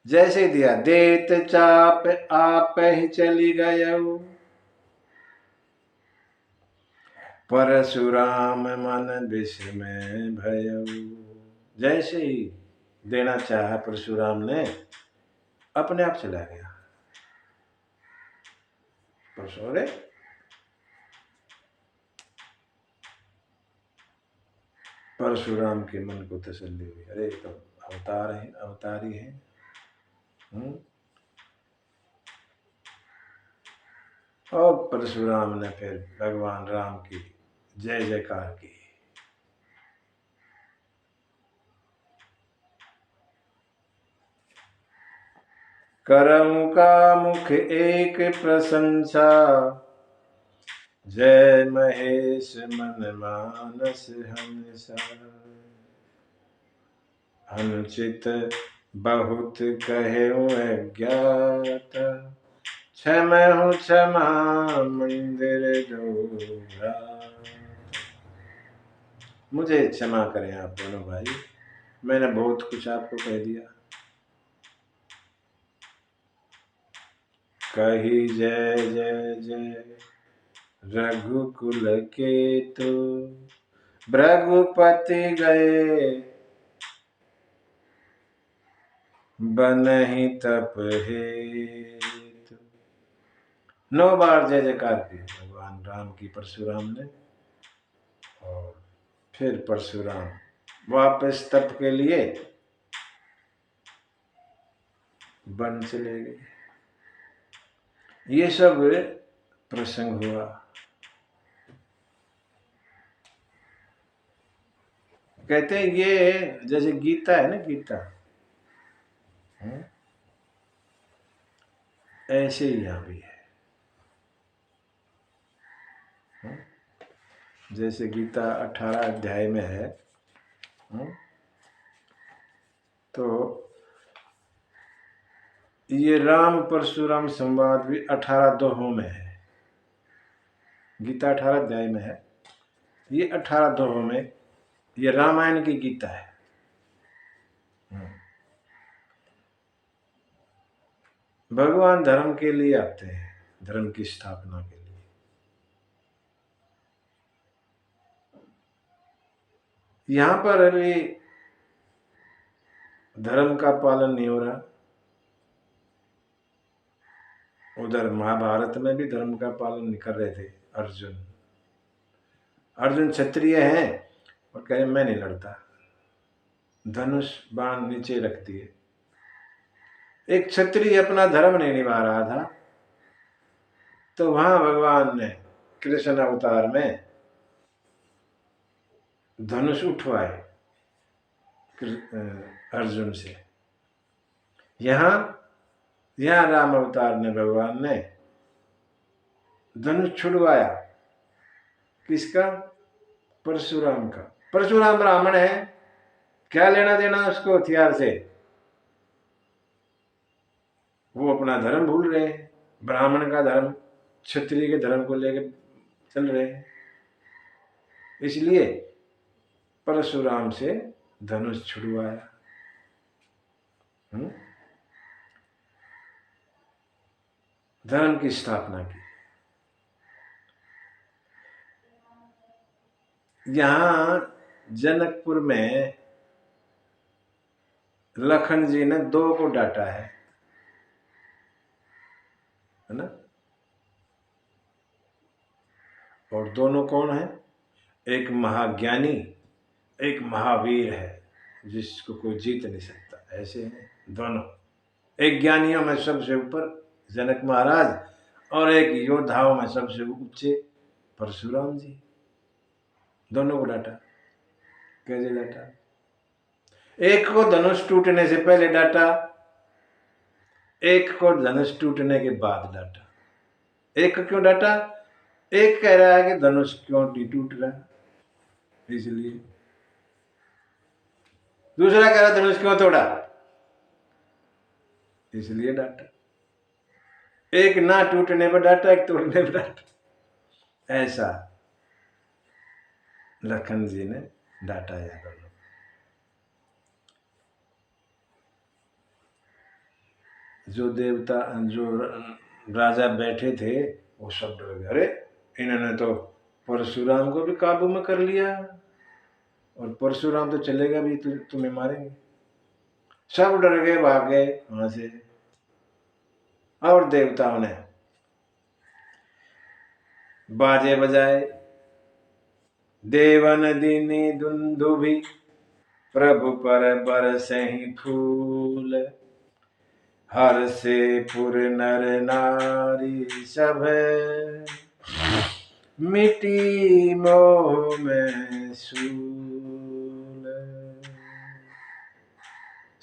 [SPEAKER 1] जैसे दिया, देत चाप आप ही चली गयऊ, परशुराम मन विस्मय भयऊ। जैसे ही देना चाहा परशुराम ने, अपने आप चला गया। परशुराम के मन को तसल्ली हुई, अरे तो अवतार है, अवतारी है। और परशुराम ने फिर भगवान राम की जय जयकार की। करम का मुख एक प्रशंसा, जय महेश मन मानस हंसा। अनुचित बहुत कहेऊ अज्ञात, क्षमहु क्षमा मंदिर डोरा। मुझे क्षमा करें आप दोनों भाई, मैंने बहुत कुछ आपको कह दिया। कही जय जय जय रघुकुल केतु, भृगुपति गए बनहि तप हेतु। 9 बार जय जयकार की भगवान राम की परशुराम ने। और फिर परशुराम वापस तप के लिए वन चले गए। ये सब प्रसंग हुआ। कहते हैं ये जैसे गीता है ना, गीता ऐसे ही यहाँ भी है। जैसे गीता 18 अध्याय में है, तो ये राम परशुराम संवाद भी 18 दोहों में है। गीता 18 अध्याय में है, ये 18 दोहों में ये रामायण की गीता है। भगवान धर्म के लिए आते हैं, धर्म की स्थापना के लिए। यहाँ पर अभी धर्म का पालन नहीं हो रहा, उधर महाभारत में भी धर्म का पालन नहीं कर रहे थे। अर्जुन क्षत्रिय हैं और कहे मैं नहीं लड़ता, धनुष बाण नीचे रख दिए। एक क्षत्रिय अपना धर्म नहीं निभा रहा था, तो वहां भगवान ने कृष्ण अवतार में धनुष उठवाए अर्जुन से। यहाँ राम अवतार ने, भगवान ने धनुष छुड़वाया। किसका? परशुराम का। परशुराम ब्राह्मण है, क्या लेना देना उसको हथियार से? वो अपना धर्म भूल रहे हैं, ब्राह्मण का धर्म, क्षत्रिय के धर्म को लेकर चल रहे हैं। इसलिए परशुराम से धनुष छुड़वाया। धर्म की स्थापना की। यहाँ जनकपुर में लखन जी ने 2 को डांटा है ना? और दोनों कौन है? एक महाज्ञानी, एक महावीर है जिसको कोई जीत नहीं सकता। ऐसे हैं दोनों। एक ज्ञानियों में सबसे ऊपर जनक महाराज और एक योद्धाओं में सबसे ऊंचे परशुराम जी। दोनों को डांटा। कैसे डांटा? एक को धनुष टूटने से पहले डांटा, एक को धनुष टूटने के बाद डांटा। एक को क्यों डांटा? एक कह रहा है कि धनुष क्यों नहीं टूट रहा, इसलिए। दूसरा कह रहा धनुष क्यों तोड़ा, इसलिए डांटा। एक ना टूटने पर डांटा, एक तोड़ने पर डांटा। ऐसा लखन जी ने डांटा या दोनों। जो देवता, जो राजा बैठे थे, वो सब डर गए। अरे इन्होंने तो परशुराम को भी काबू में कर लिया, और परशुराम तो चलेगा भी, तुम्हें मारेंगे। सब डर गए, भाग गए वहां से। और देवताओं ने बाजे बजाए, देवन दीनी दुंदुभि, प्रभु पर बरसहि फूल, हर से पुर नर नारी सब, मिट्टी मोह में सूल।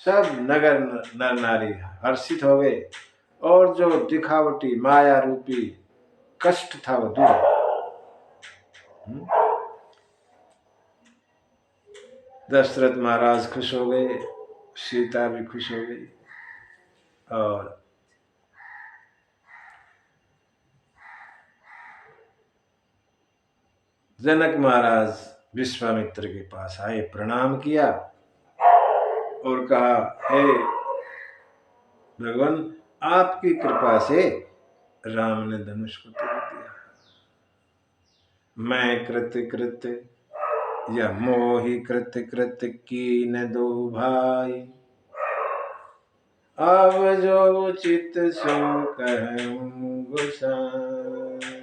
[SPEAKER 1] सब नगर नर नारी हर्षित हो गए, और जो दिखावटी माया रूपी कष्ट था वो दूर। दशरथ महाराज खुश हो गए, सीता भी खुश हो गई, और जनक महाराज विश्वामित्र के पास आए, प्रणाम किया और कहा, हे भगवान, आपकी कृपा से राम ने धनुष को तोड़ दिया। मैं कृत्य कृत्य या मोहि कृत्य कृत्य की न दो भाई, अब जो उचित सो कहूं गोसाई।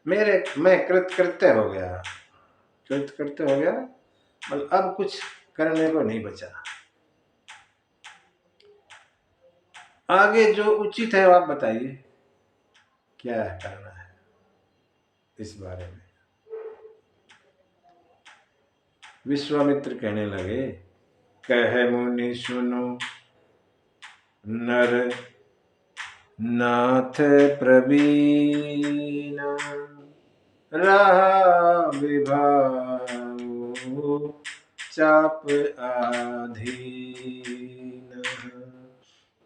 [SPEAKER 1] मैं कृत्य हो गया, कृत्य हो गया, मतलब अब कुछ करने को नहीं बचा। आगे जो उचित है आप बताइए, क्या करना है इस बारे में। विश्वामित्र कहने लगे, कह मुनि सुनो नर नाथ प्रवीण, रहा विभाव चाप आधीन।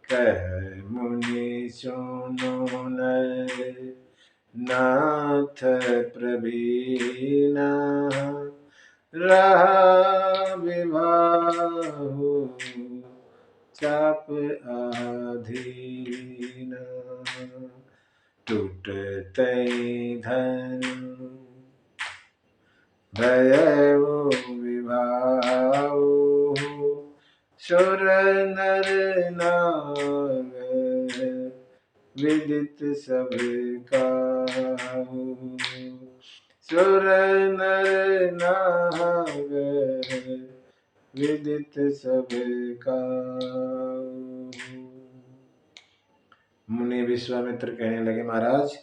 [SPEAKER 1] कह मुनि सुनो नर नाथ प्रवीण, रहा विभाव चाप आधीन। टूटते धन भयउ विभाव, सुर नर नाग विदित सब काहू। सुर नर नाग विदित सब काहू। मुनि विश्वामित्र कहने लगे, महाराज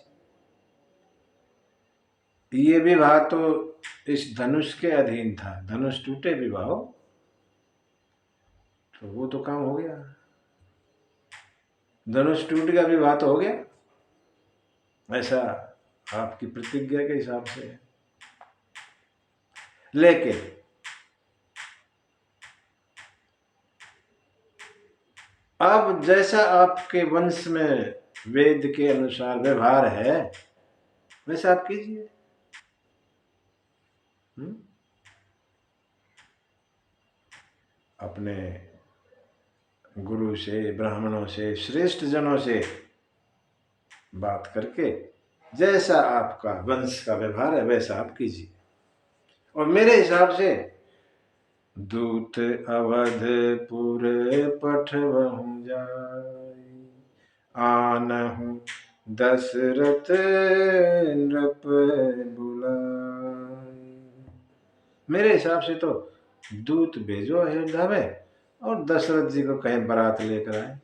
[SPEAKER 1] ये विवाह तो इस धनुष के अधीन था, धनुष टूटे विवाह तो वो तो काम हो गया, धनुष टूट गया, विवाह तो हो गया, ऐसा आपकी प्रतिज्ञा के हिसाब से। लेकिन अब जैसा आपके वंश में वेद के अनुसार व्यवहार है, वैसा आप कीजिए। अपने गुरु से, ब्राह्मणों से, श्रेष्ठ जनों से बात करके जैसा आपका वंश का व्यवहार है वैसा आप कीजिए। और मेरे हिसाब से दूत अवधपुर पठवहु जाई, आनहु दशरथ नृप बुलाई। मेरे हिसाब से तो दूत भेजो अयोध्या में और दशरथ जी को कहीं बारात लेकर आए।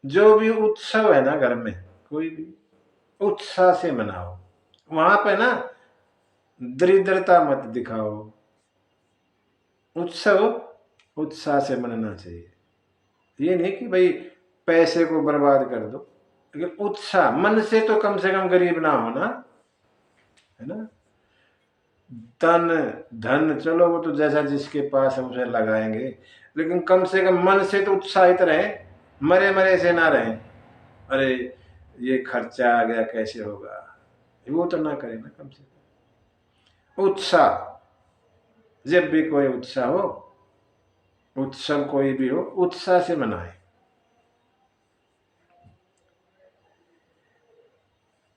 [SPEAKER 1] जो भी उत्सव है ना घर में, कोई भी उत्साह से मनाओ। वहां पे ना दरिद्रता मत दिखाओ। उत्सव उत्साह से मनाना चाहिए। ये नहीं कि भाई पैसे को बर्बाद कर दो, लेकिन उत्साह मन से तो कम से कम गरीब ना हो ना, है ना। तन धन चलो वो तो जैसा जिसके पास है उसे लगाएंगे, लेकिन कम से कम मन से तो उत्साहित रहे, मरे मरे से ना रहे। अरे ये खर्चा आ गया कैसे होगा, वो तो ना करें ना। कम से कम उत्साह, जब भी कोई उत्साह हो, उत्सव कोई भी हो, उत्साह से मनाए।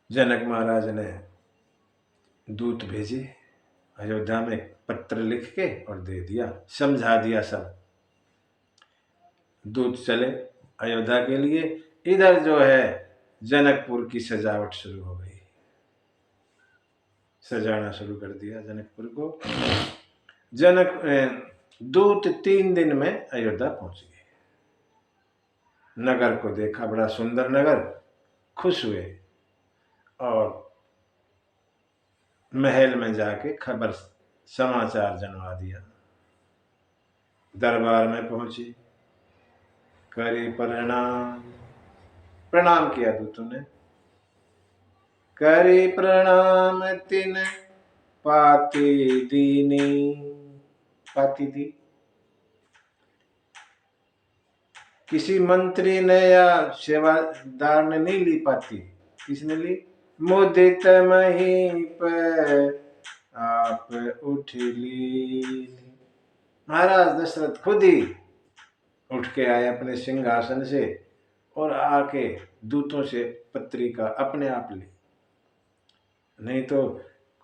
[SPEAKER 1] जनक महाराज ने दूत भेजे अयोध्या में, पत्र लिख के और दे दिया, समझा दिया सब। दूत चले अयोध्या के लिए। इधर जो है जनकपुर की सजावट शुरू हो गई, सजाना शुरू कर दिया जनकपुर को। दूत 3 दिन में अयोध्या पहुंच गए। नगर को देखा, बड़ा सुंदर नगर, खुश हुए और महल में जाके खबर समाचार जनवा दिया। दरबार में पहुंची, करी प्रणाम, प्रणाम किया दूतों ने। करी प्रणाम तिन पाती दीनी, पाती दी। किसी मंत्री ने या सेवादार ने नहीं ली पाती, किसने ली? मुदित महीप आप उठ ली। महाराज दशरथ खुद ही उठ के आए अपने सिंहासन से और आके दूतों से पत्रिका अपने आप ली। नहीं तो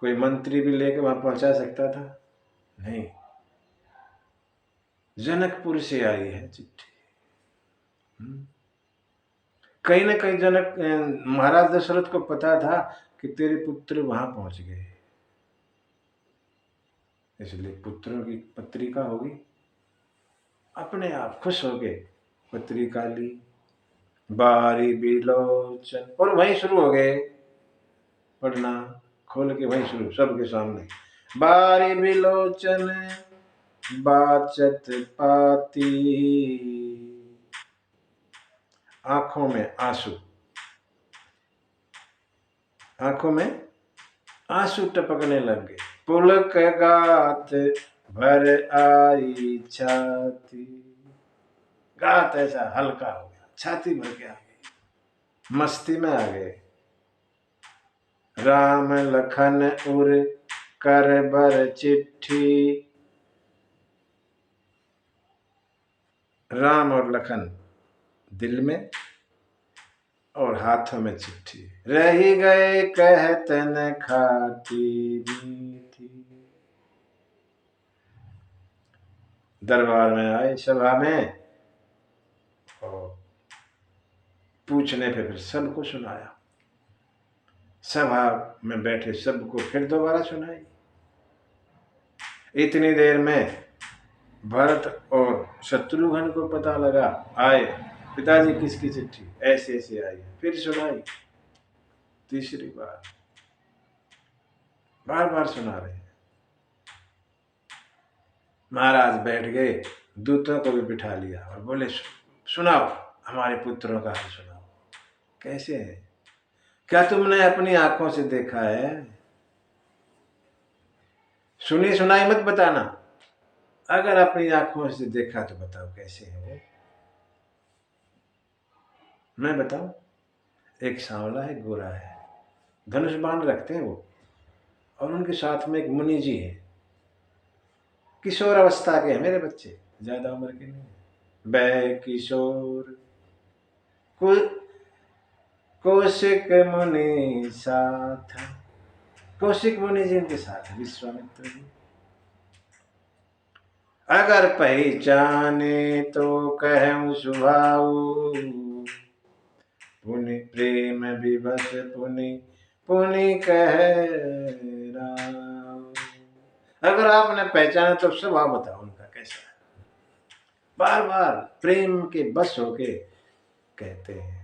[SPEAKER 1] कोई मंत्री भी लेके वहां पहुंचा सकता था? नहीं, जनकपुर से आई है चिट्ठी। कहीं ना कहीं जनक महाराज दशरथ को पता था कि तेरे पुत्र वहां पहुंच गए, इसलिए पुत्रों की पत्रिका होगी। अपने आप खुश हो गए, पत्रिका ली, बारी बिलोचन, और वहीं शुरू हो गए पढ़ना, खोल के वहीं शुरू, सबके सामने। बारी बिलोचन बाचत पाती, आंखों में आंसू, आंखों में आंसू टपकने लग गए। पुलक गात भर आई छाती, गात ऐसा हल्का हो गया, छाती भर के आ गई, मस्ती में आ गए। राम लखन उर कर बर चिट्ठी, राम और लखन दिल में और हाथों में चिट्ठी। रही गए कहत न खाती मीठी। दरबार में आए, सभा में, और पूछने पे फिर सबको सुनाया। सभा में बैठे सबको फिर दोबारा सुनाई। इतनी देर में भरत और शत्रुघ्न को पता लगा, आए, पिताजी किसकी चिट्ठी? ऐसे ऐसे आई। फिर सुनाई, तीसरी बार, बार बार सुना रहे। महाराज बैठ गए, दूतों को भी बिठा लिया और बोले, सुनाओ, हमारे पुत्रों का हाल सुनाओ, कैसे है? क्या तुमने अपनी आंखों से देखा है? सुनी सुनाई मत बताना, अगर अपनी आंखों से देखा तो बताओ कैसे है वो। मैं बताऊं? एक सांवला है, गोरा है, धनुष बाण रखते हैं वो, और उनके साथ में एक मुनि जी है। किशोर अवस्था के हैं मेरे बच्चे, ज्यादा उम्र के नहीं। बै किशोर कौशिक मुनि साथ, कौशिक मुनि जी इनके साथ है, विश्वामित्र जी। अगर पहचाने तो कहूँ सुभाऊ, पुनि प्रेम विवश पुनि पुनि कह राम। अगर आपने पहचाना तो स्वभाव बताओ उनका कैसा है। बार बार प्रेम के बस होके कहते हैं।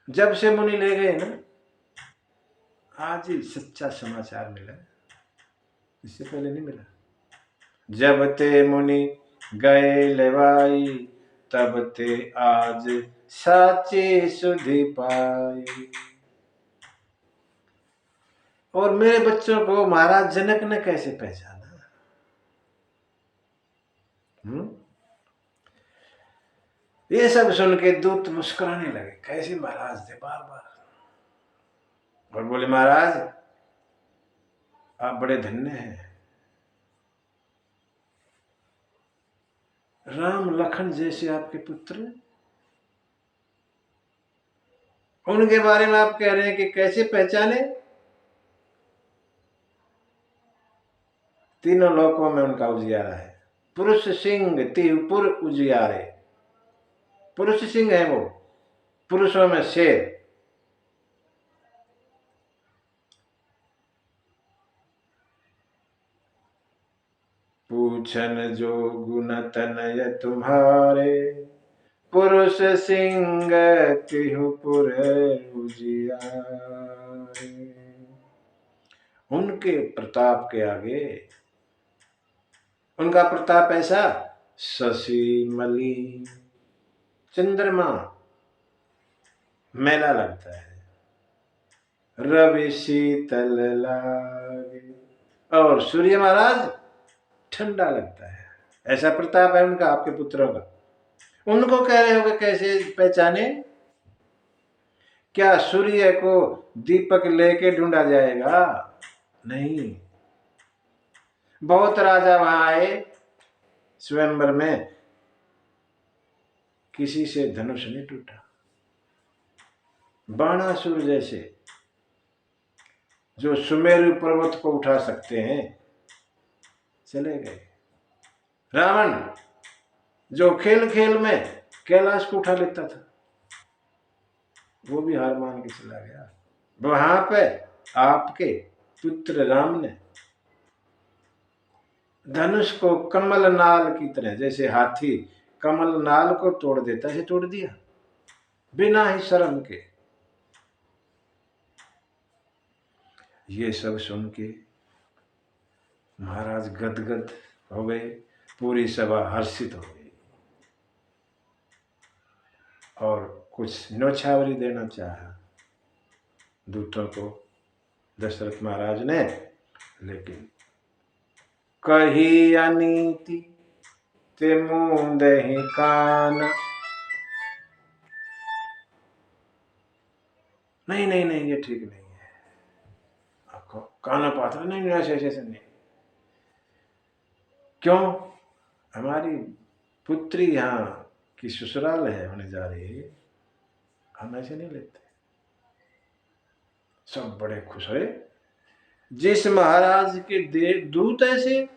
[SPEAKER 1] जब से मुनि ले गए ना, आज ही सच्चा समाचार मिला, इससे पहले नहीं मिला। जब ते मुनि गए लेवाई, तब ते आज साची सुधि पाई। और मेरे बच्चों को महाराज जनक ने कैसे पहचाना? ये सब सुन के दूत मुस्कुराने लगे, कैसे महाराज थे बार बार, और बोले महाराज आप बड़े धन्य हैं, राम लखन जैसे आपके पुत्र, उनके बारे में आप कह रहे हैं कि कैसे पहचाने? तीनों लोकों में उनका उजियारा है। पुरुष सिंह तिहुपुर उजियारे, पुरुष सिंह है वो, पुरुषों में शेर। पूछन जो गुण तनय तुम्हारे, पुरुष सिंह तिहुपुर उजियारे। उनके प्रताप के आगे, उनका प्रताप ऐसा, शशि मलि चंद्रमा मैला लगता है, रवि शीतल लागे, और सूर्य महाराज ठंडा लगता है। ऐसा प्रताप है उनका, आपके पुत्रों का। उनको कह रहे हो कि कैसे पहचाने? क्या सूर्य को दीपक लेके ढूंढा जाएगा? नहीं। बहुत राजा वहां आए स्वयंवर में, किसी से धनुष नहीं टूटा। बाणासुर जैसे जो सुमेरु पर्वत को उठा सकते हैं, चले गए। रावण जो खेल खेल में कैलाश को उठा लेता था, वो भी हार मान के चला गया। वहां पे आपके पुत्र राम ने धनुष को कमल नाल की तरह, जैसे हाथी कमल नाल को तोड़ देता है, तोड़ दिया बिना ही शर्म के। ये सब सुन के महाराज गदगद हो गए, पूरी सभा हर्षित हो गई और कुछ न्योछावरी देना चाहा दूतों को दशरथ महाराज ने, लेकिन कही अनीति ते मूंदहि कान। नहीं नहीं नहीं, ये ठीक नहीं है, आपको काना पात्र नहीं, ऐसे ऐसे नहीं। क्यों? हमारी पुत्री यहाँ की ससुराल है, होने जा रही है, हम ऐसे नहीं लेते। सब बड़े खुश हुए। जिस महाराज के दूत ऐसे,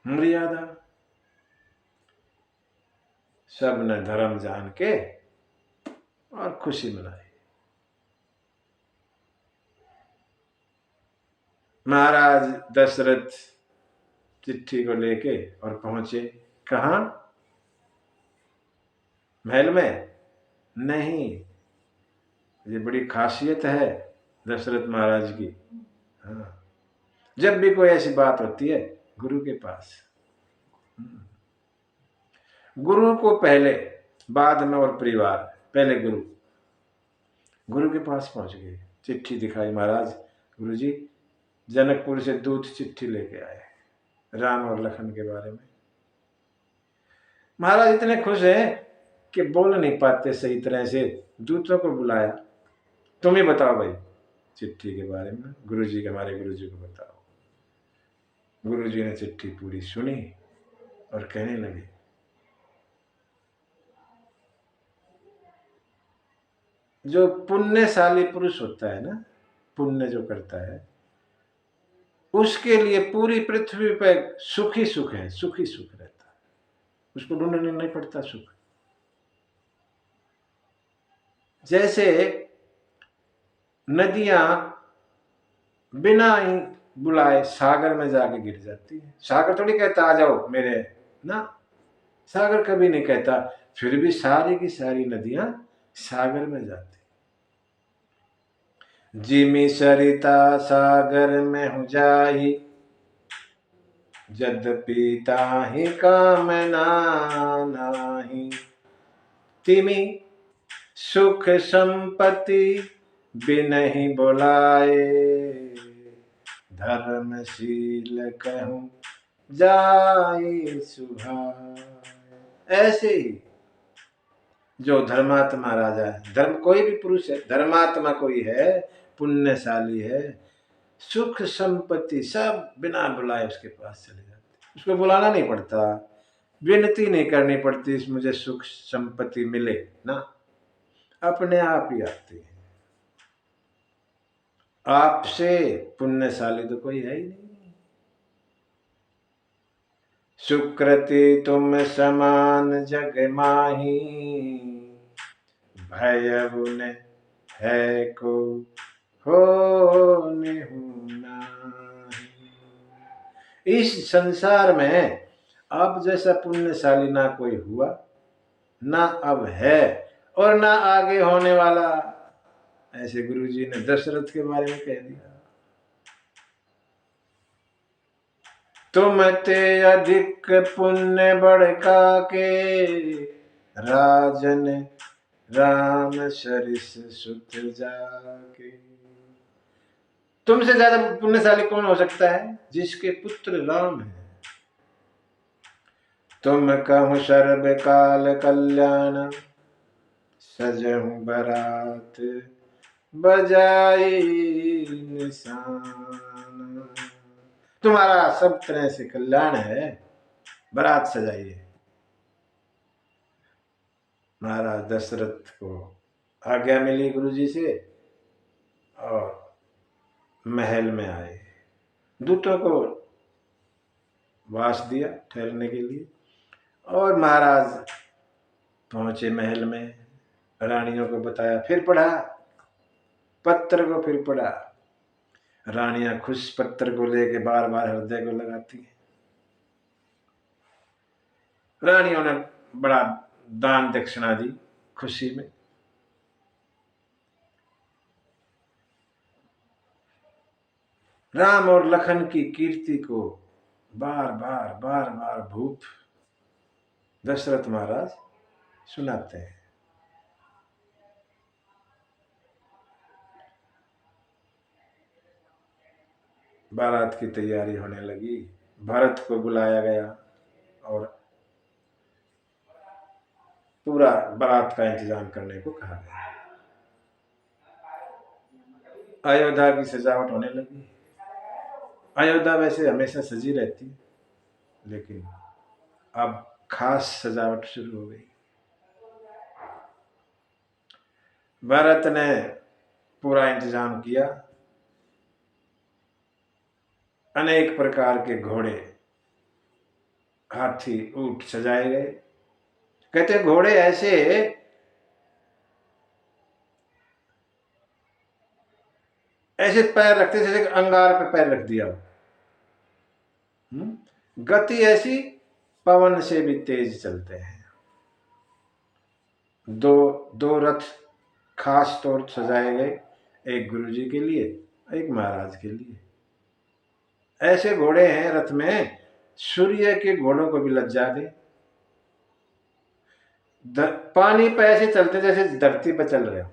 [SPEAKER 1] मर्यादा, सब ने धर्म जान के और खुशी मनाई। महाराज दशरथ चिट्ठी को लेके और पहुंचे, कहाँ? महल में नहीं। ये बड़ी खासियत है दशरथ महाराज की। हाँ, जब भी कोई ऐसी बात होती है, गुरु के पास, गुरु को पहले, बाद में और परिवार, पहले गुरु। गुरु के पास पहुंच गए, चिट्ठी दिखाई, महाराज गुरु जी जनकपुर से दूत चिट्ठी लेके आए राम और लखन के बारे में। महाराज इतने खुश हैं कि बोल नहीं पाते सही तरह से, दूतों को बुलाया, तुम ही बताओ भाई चिट्ठी के बारे में, गुरु जी के, हमारे गुरु जी को बताओ। गुरुजी ने चिट्ठी पूरी सुनी और कहने लगे, जो पुण्यशाली पुरुष होता है ना, पुण्य जो करता है, उसके लिए पूरी पृथ्वी पर सुख ही सुख है, सुख ही सुख रहता है, उसको ढूंढने नहीं पड़ता सुख। जैसे नदियां बिना ही बुलाए सागर में जाके गिर जाती है, सागर थोड़ी कहता आ जाओ मेरे ना, सागर कभी नहीं कहता, फिर भी सारी की सारी नदियां सागर में जाती। जिमी सरिता सागर में हो जाई, यद्यपि ताहि कामना नाही। तिमी सुख संपत्ति बिनहि बोलाए, धर्मशील कहूं जाई सुभाए। ऐसे ही जो धर्मात्मा राजा है, धर्म कोई भी पुरुष है, धर्मात्मा कोई है, पुण्यशाली है, सुख संपत्ति सब बिना बुलाए उसके पास चले जाते, उसको बुलाना नहीं पड़ता, विनती नहीं करनी पड़ती मुझे सुख संपत्ति मिले ना, अपने आप ही आती है। आपसे पुण्यशाली तो कोई है ही नहीं। सुकृति तुम समान जग माही, भय गुण है को हो नहीं। इस संसार में अब जैसा पुण्यशाली ना कोई हुआ, ना अब है और ना आगे होने वाला। ऐसे गुरुजी ने दशरथ के बारे में कह दिया। तुम ते अधिक पुण्य बढ़का के, राजन राम सरिस सुत जाके। तुमसे ज्यादा पुण्यशाली कौन हो सकता है? जिसके पुत्र राम है। तुम कहूँ सर्व काल कल्याण, सजहूँ बरात बजाई निशान। तुम्हारा सब तरह से कल्याण है, बारात सजाइए। महाराज दशरथ को आज्ञा मिली गुरुजी से और महल में आए, दूतों को वास दिया ठहरने के लिए, और महाराज पहुंचे महल में, रानियों को बताया, फिर पढ़ा पत्र को, फिर पढ़ा। रानियां खुश पत्र को लेके बार बार हृदय को लगाती हैं। रानियों ने बड़ा दान दक्षिणा दी खुशी में। राम और लखन की कीर्ति को बार बार भूप दशरथ महाराज सुनाते हैं। बारात की तैयारी होने लगी, भरत को बुलाया गया और पूरा बारात का इंतजाम करने को कहा गया। अयोध्या की सजावट होने लगी। अयोध्या वैसे हमेशा सजी रहती है, लेकिन अब खास सजावट शुरू हो गई। भरत ने पूरा इंतजाम किया, अनेक प्रकार के घोड़े, हाथी, ऊंट सजाए गए। कहते घोड़े ऐसे पैर रखते जैसे अंगार पे पैर रख दिया हो। गति ऐसी, पवन से भी तेज चलते हैं। दो रथ खास तौर सजाए गए, एक गुरुजी के लिए, एक महाराज के लिए। ऐसे घोड़े हैं रथ में, सूर्य के घोड़ों को भी लज्जा दे। पानी पे ऐसे चलते जैसे धरती पर चल रहे हो,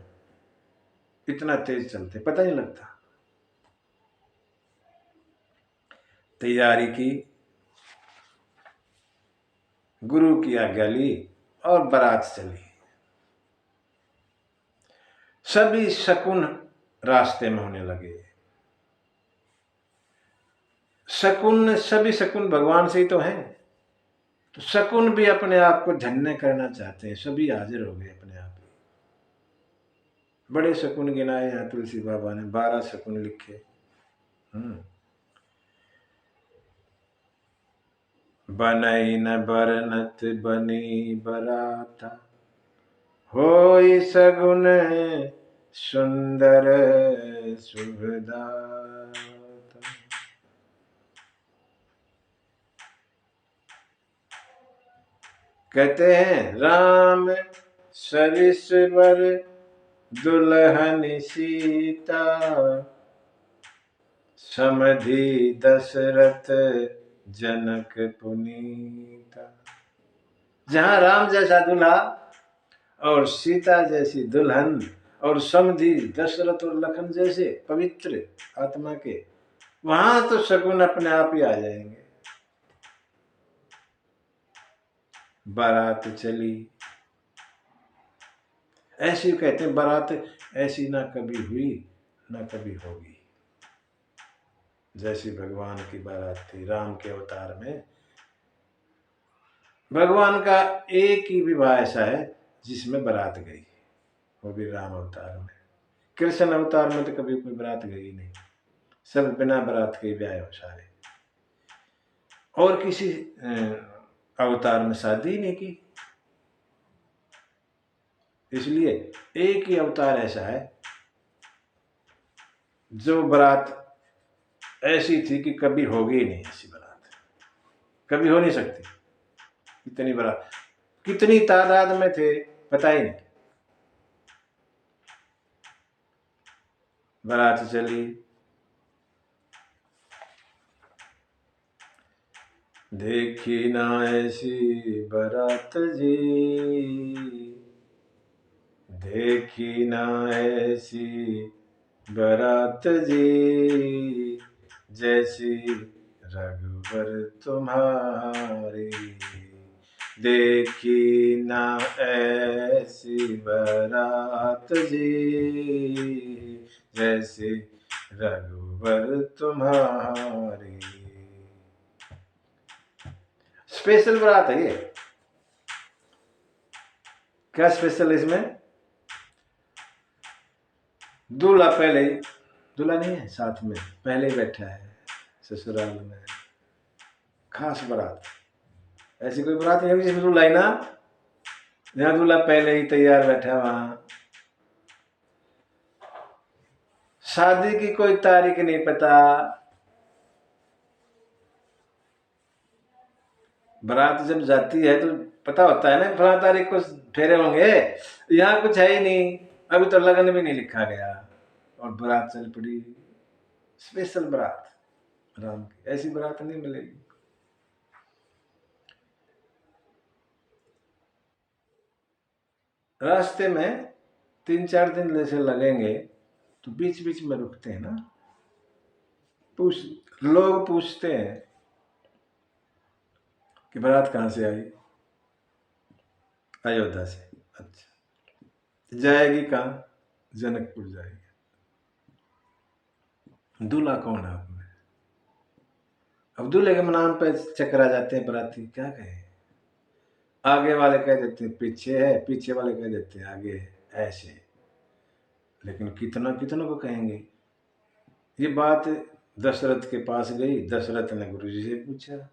[SPEAKER 1] इतना तेज चलते, पता नहीं लगता। तैयारी की, गुरु की आज्ञा ली और बारात चली। सभी शकुन रास्ते में होने लगे। शकुन, सभी शकुन भगवान से ही तो हैं। तो शकुन भी अपने आप को धन्य करना चाहते हैं, सभी हाजिर हो गए अपने आप। बड़े शकुन गिनाए यहाँ तुलसी बाबा ने, 12 शकुन लिखे। बनई न बरनत बनी बराता, होई सगुन सुंदर शुभदाता। कहते हैं राम सरिस वर दुल्हन सीता, समधि दशरथ जनक पुनीता। जहां राम जैसा दूल्हा और सीता जैसी दुल्हन और समधि दशरथ और लखन जैसे पवित्र आत्मा के, वहां तो शकुन अपने आप ही आ जाएंगे। बारात चली, ऐसी कहते हैं बारात ऐसी ना कभी हुई ना कभी होगी, जैसी भगवान की बारात थी राम के अवतार में। भगवान का एक ही विवाह ऐसा है जिसमें बारात गई, वो भी राम अवतार में। कृष्ण अवतार में तो कभी कोई बारात गई नहीं, सब बिना बारात के ब्याह हो सारे। और किसी अवतार में शादी नहीं की। इसलिए एक ही अवतार ऐसा है जो बारात ऐसी थी कि कभी होगी ही नहीं, ऐसी बारात कभी हो नहीं सकती। इतनी बारात, कितनी तादाद में थे पता ही नहीं। बारात चली, देखी ना ऐसी बारात जी, देखी ना ऐसी बारात जी, जैसी रघुवर तुम्हारी। देखी ना ऐसी बारात जी, जैसी रघुवर तुम्हारी। स्पेशल बारात है ये। क्या स्पेशल इसमें? दूल्हा पहले ही, दूल्हा नहीं है साथ में, पहले ही बैठा है ससुराल में। खास बारात, ऐसी कोई बारात नहीं होगी जिसमें दूल्हा ही ना, जहाँ दूल्हा पहले ही तैयार बैठा वहां। शादी की कोई तारीख नहीं पता, बारात जब जाती है तो पता होता है ना फला तारीख को फेरे होंगे। यहाँ कुछ है ही नहीं, अभी तो लगन भी नहीं लिखा गया और बारात चल पड़ी। स्पेशल बारात राम की, ऐसी बारात नहीं मिलेगी। रास्ते में 3-4 दिन जैसे लगेंगे तो बीच बीच में रुकते हैं ना, लोग पूछते हैं कि बारात कहाँ से आई? अयोध्या से। अच्छा, जाएगी कहाँ? जनकपुर जाएगी। दूल्हा कौन है आपने? अब दूल्हे के नाम पे चकरा जाते हैं बराती, क्या कहें। आगे वाले कह देते हैं पीछे है, पीछे वाले कह देते हैं आगे है, ऐसे। लेकिन कितना कितनों को कहेंगे। ये बात दशरथ के पास गई, दशरथ ने गुरुजी से पूछा,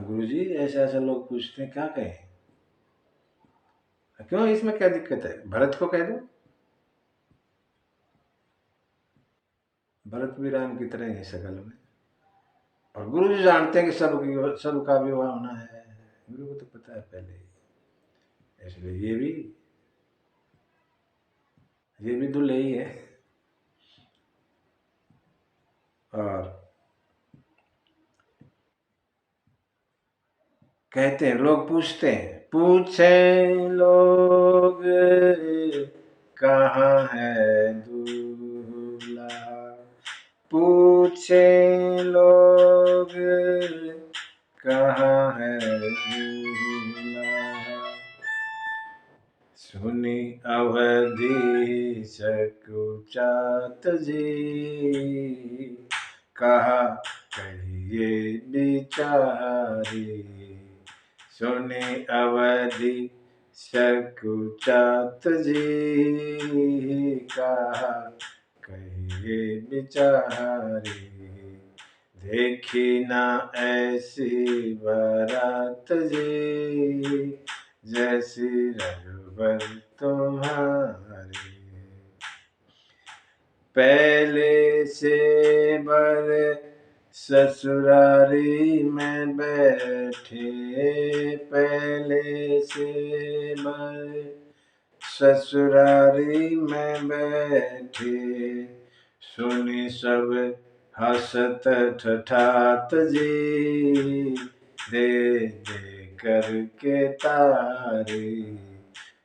[SPEAKER 1] गुरुजी ऐसा ऐसा लोग पूछते हैं, क्या कहें? क्यों, इसमें क्या दिक्कत है? भरत को कह दो। भरत भी राम की तरह ही शकल में। और गुरु जी जानते हैं कि सबका विवाह होना है, गुरु को तो पता है पहले ही। इसलिए ये भी दूल्हे ही है। और कहते हैं, लोग पूछते हैं, पूछे लोग कहाँ है दूल्हा, पूछे लोग कहाँ है दूल्हा, सुनी अवधि सकुचात जी, कहा कहिए बिचारे, सुने अवधि सकुचात जी, कहा कहिए बिचारे, देखी ना ऐसी बारात जी, जैसी रघुबर तुम्हारी। पहले से बर ससुरारी में बैठे, पहले से बर ससुरारी में बैठे, सुनी सब हंसत ठठात जी, दे दे करके तारी,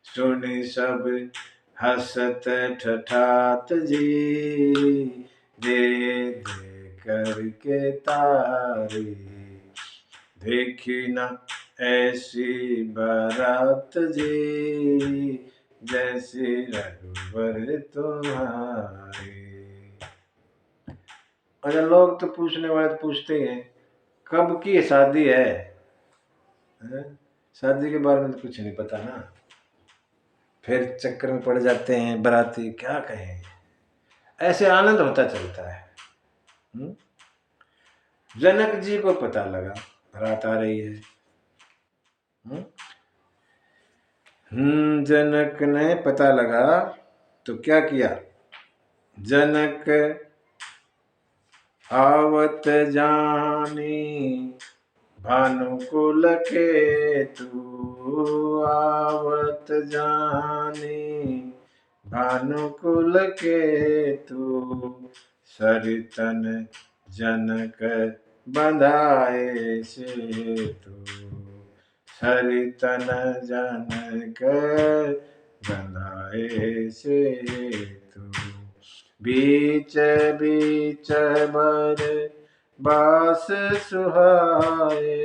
[SPEAKER 1] सुनी सब हंसत ठठात जी, दे दे करके तारी, देखी ना ऐसी बारात जी, जैसी रघुबर तुम्हारी। अच्छा, लोग तो पूछने वाले तो पूछते हैं कब की शादी है? शादी के बारे में तो कुछ नहीं पता ना, फिर चक्कर में पड़ जाते हैं बराती, क्या कहें। ऐसे आनंद होता चलता है। जनक जी को पता लगा रात आ रही है। जनक ने पता लगा तो क्या किया, जनक आवत जानी भानुकुल के तू, आवत जानी भानुकुल के तू, सरितन जनक बंधाए सेतु, सरितन जनक बंधाए सेतु, बीच बीच बर बास सुहाए,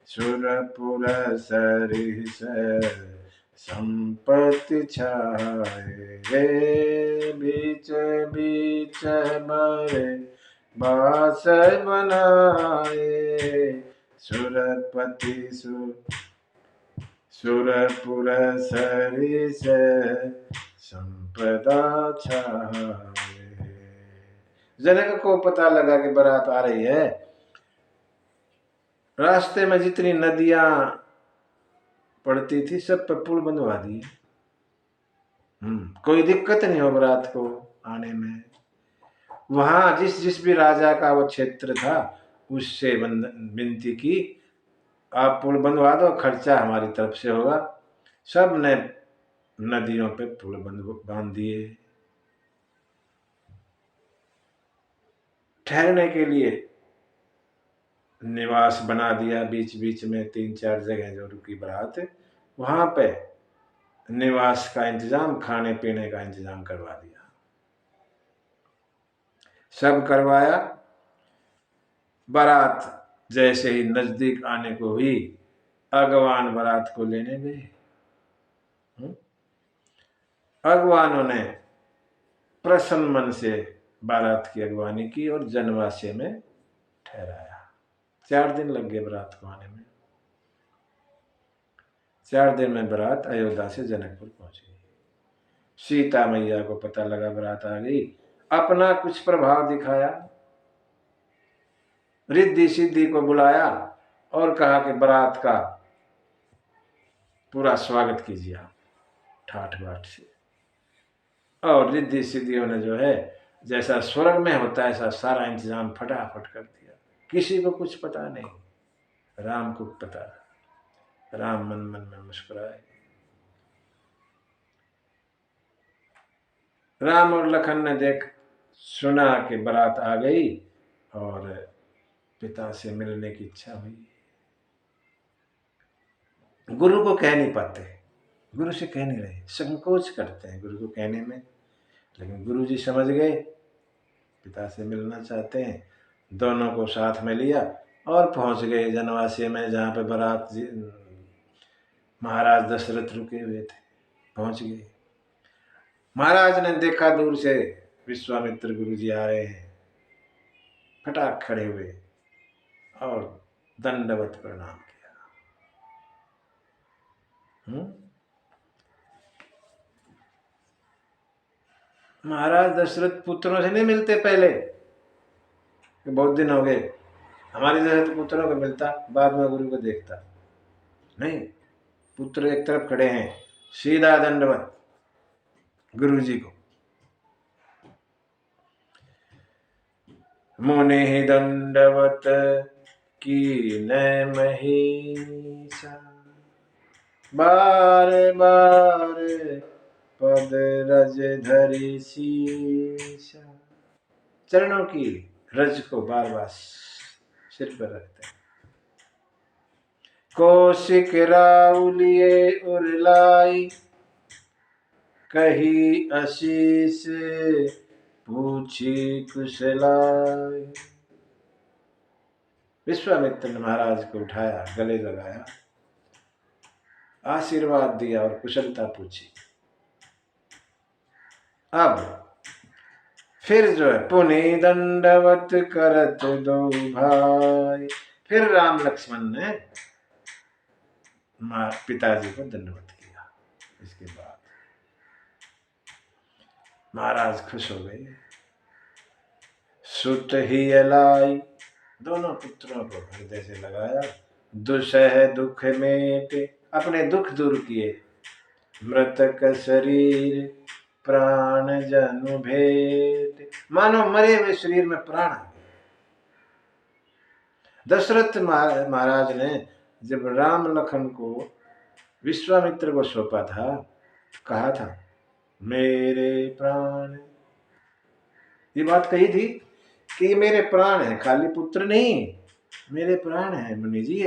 [SPEAKER 1] सुरपुर सरिस संपत्ति छाए, बीच बीच बर बास बनाए, सुरपति सुरपुर सरिस संपदा छाए। जनक को पता लगा कि बारात आ रही है। रास्ते में जितनी नदियां पड़ती थी सब पे पुल बनवा दिए। कोई दिक्कत नहीं हो बारात को आने में। वहां जिस जिस भी राजा का वो क्षेत्र था उससे विनती की, आप पुल बनवा दो, खर्चा हमारी तरफ से होगा। सब ने नदियों पे पुल बांध दिए। ठहरने के लिए निवास बना दिया, बीच बीच में 3-4 जगह जो रुकी बारात, वहां पे निवास का इंतजाम, खाने पीने का इंतजाम करवा दिया। सब करवाया। बारात जैसे ही नजदीक आने को हुई, अगवान बारात को लेने गए। अगवानों ने प्रसन्न मन से बारात की अगवानी की और जनवासे में ठहराया। 4 दिन लग गए बारात को आने में। 4 दिन में बारात अयोध्या से जनकपुर पहुंच गई। सीता मैया को पता लगा बारात आ गई, अपना कुछ प्रभाव दिखाया, रिद्धि सिद्धि को बुलाया और कहा कि बारात का पूरा स्वागत कीजिए आप ठाठ बाट से। और रिद्धि सिद्धियों ने जो है जैसा स्वर्ग में होता है ऐसा सारा इंतजाम फटाफट कर दिया। किसी को कुछ पता नहीं, राम को पता। राम मन मन में मुस्कुराए। राम और लखन ने देख सुना कि बारात आ गई और पिता से मिलने की इच्छा हुई। गुरु को कह नहीं पाते, गुरु से कह नहीं रहे, संकोच करते हैं गुरु को कहने में। लेकिन गुरु जी समझ गए पिता से मिलना चाहते हैं, दोनों को साथ में लिया और पहुंच गए जनवासी में, जहाँ पे बारात महाराज दशरथ रुके हुए थे। पहुंच गए। महाराज ने देखा दूर से विश्वामित्र गुरु जी आ रहे हैं। फटाक खड़े हुए और दंडवत प्रणाम किया। महाराज दशरथ पुत्रों से नहीं मिलते पहले, बहुत दिन हो गए, हमारे जैसे तो पुत्रों को मिलता, बाद में गुरु को देखता नहीं। पुत्र एक तरफ खड़े हैं, सीधा दंडवत गुरु जी को। मुनि दंडवत की न महीसा, बार बार पद रज धरि शीशा। चरणों की रज को बार बार सिर पर रखते हैं। कौशिक राउलिए उरलाई, कही आशीष पूछी कुशलाई। विश्वामित्र ने महाराज को उठाया, गले लगाया, आशीर्वाद दिया और कुशलता पूछी। अब फिर जो है, पुनि दंडवत करत दो भाई, फिर राम लक्ष्मण ने पिताजी को दंडवत किया। इसके बाद महाराज खुश हो गए। सुत ही अलाई, दोनों पुत्रों को हृदय से लगाया। दुसह दुख मेटे, अपने दुख दूर किए। मृतक शरीर प्राण जनु भेट, मानो मरे हुए शरीर में प्राण आ गए। दशरथ महाराज ने जब राम लखन को विश्वामित्र को सौंपा था, कहा था मेरे प्राण, ये बात कही थी कि मेरे प्राण हैं, खाली पुत्र नहीं, मेरे प्राण हैं मुनि जी।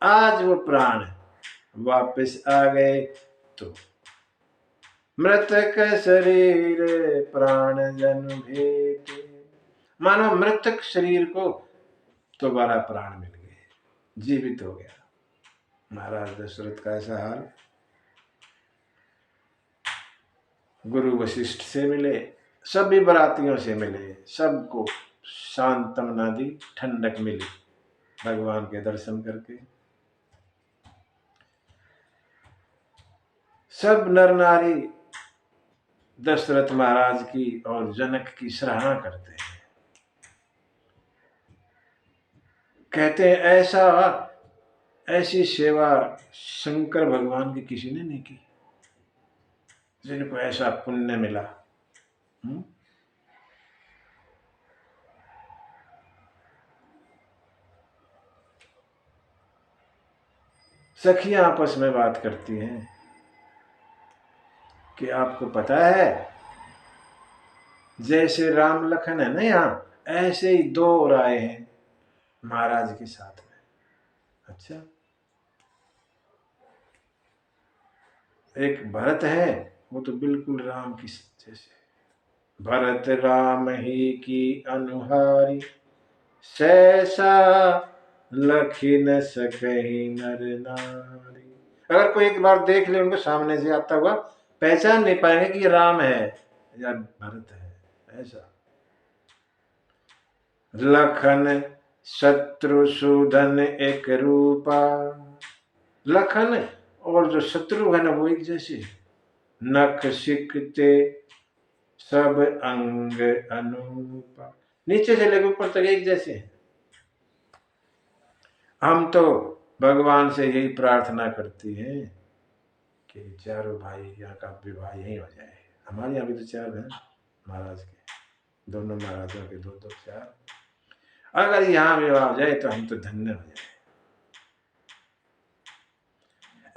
[SPEAKER 1] आज वो प्राण वापस आ गए। तो मृतक शरीर प्राण जन भेट, मानो मृतक शरीर को दोबारा प्राण मिल गए, जीवित हो गया। महाराज दशरथ का ऐसा हाल। गुरु वशिष्ठ से मिले, सभी बरातियों से मिले, सबको सांत्वना दी, ठंडक मिली भगवान के दर्शन करके। सब नर नारी दशरथ महाराज की और जनक की सराहना करते हैं, कहते हैं ऐसी सेवा शंकर भगवान की किसी ने नहीं की, जिनको ऐसा पुण्य मिला। सखियां आपस में बात करती हैं कि आपको पता है, जैसे राम लखन है ना यहाँ, ऐसे ही दो और आए हैं महाराज के साथ में। अच्छा, एक भरत है, वो तो बिल्कुल राम की जैसे। भरत राम ही की अनुहारी, सहसा लखी न सकहि नर नारी। अगर कोई एक बार देख ले उनको सामने से आता हुआ, पहचान नहीं पाएंगे कि ये राम है या भरत है। ऐसा लखन शत्रुसूदन एक रूपा, लखन और जो शत्रुघ्न वो एक जैसे। नख सिकते सब अंग अनूपा, नीचे से लेकर ऊपर तक एक जैसे हैं। हम तो भगवान से यही प्रार्थना करती हैं कि चारों भाई यहाँ का विवाह यही हो जाए। हमारे यहाँ भी तो चार हैं महाराज के, दोनों महाराजों के दो चार। अगर यहाँ विवाह हो जाए तो हम तो धन्य हो जाए।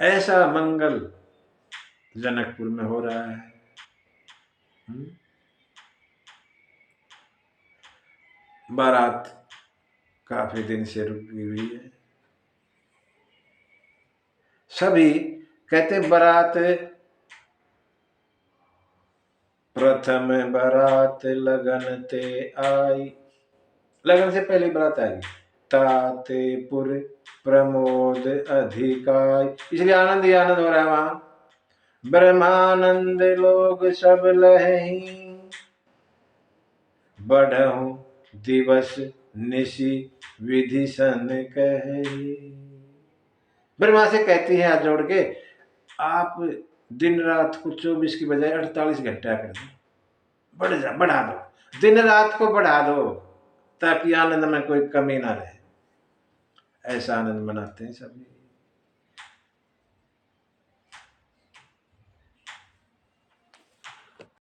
[SPEAKER 1] ऐसा मंगल जनकपुर में हो रहा है। बारात काफी दिन से रुकी हुई है। सभी कहते बारात, प्रथम बारात लगन ते आई, लगन से पहले बारात आई। ताते पुर प्रमोद अधिकाई, इसलिए आनंद ही आनंद हो रहा है वहां। ब्रह्मानंद लोग सब लहहीं, बढ़हूं दिवस निशि विधि सन कहे। ब्रह्मा से कहती है हाथ जोड़ के, आप दिन रात को 24 की बजाय 48 घंटा कर दो, बढ़ा दो, दिन रात को बढ़ा दो, ताकि आनंद में कोई कमी ना रहे। ऐसा आनंद मनाते हैं सभी।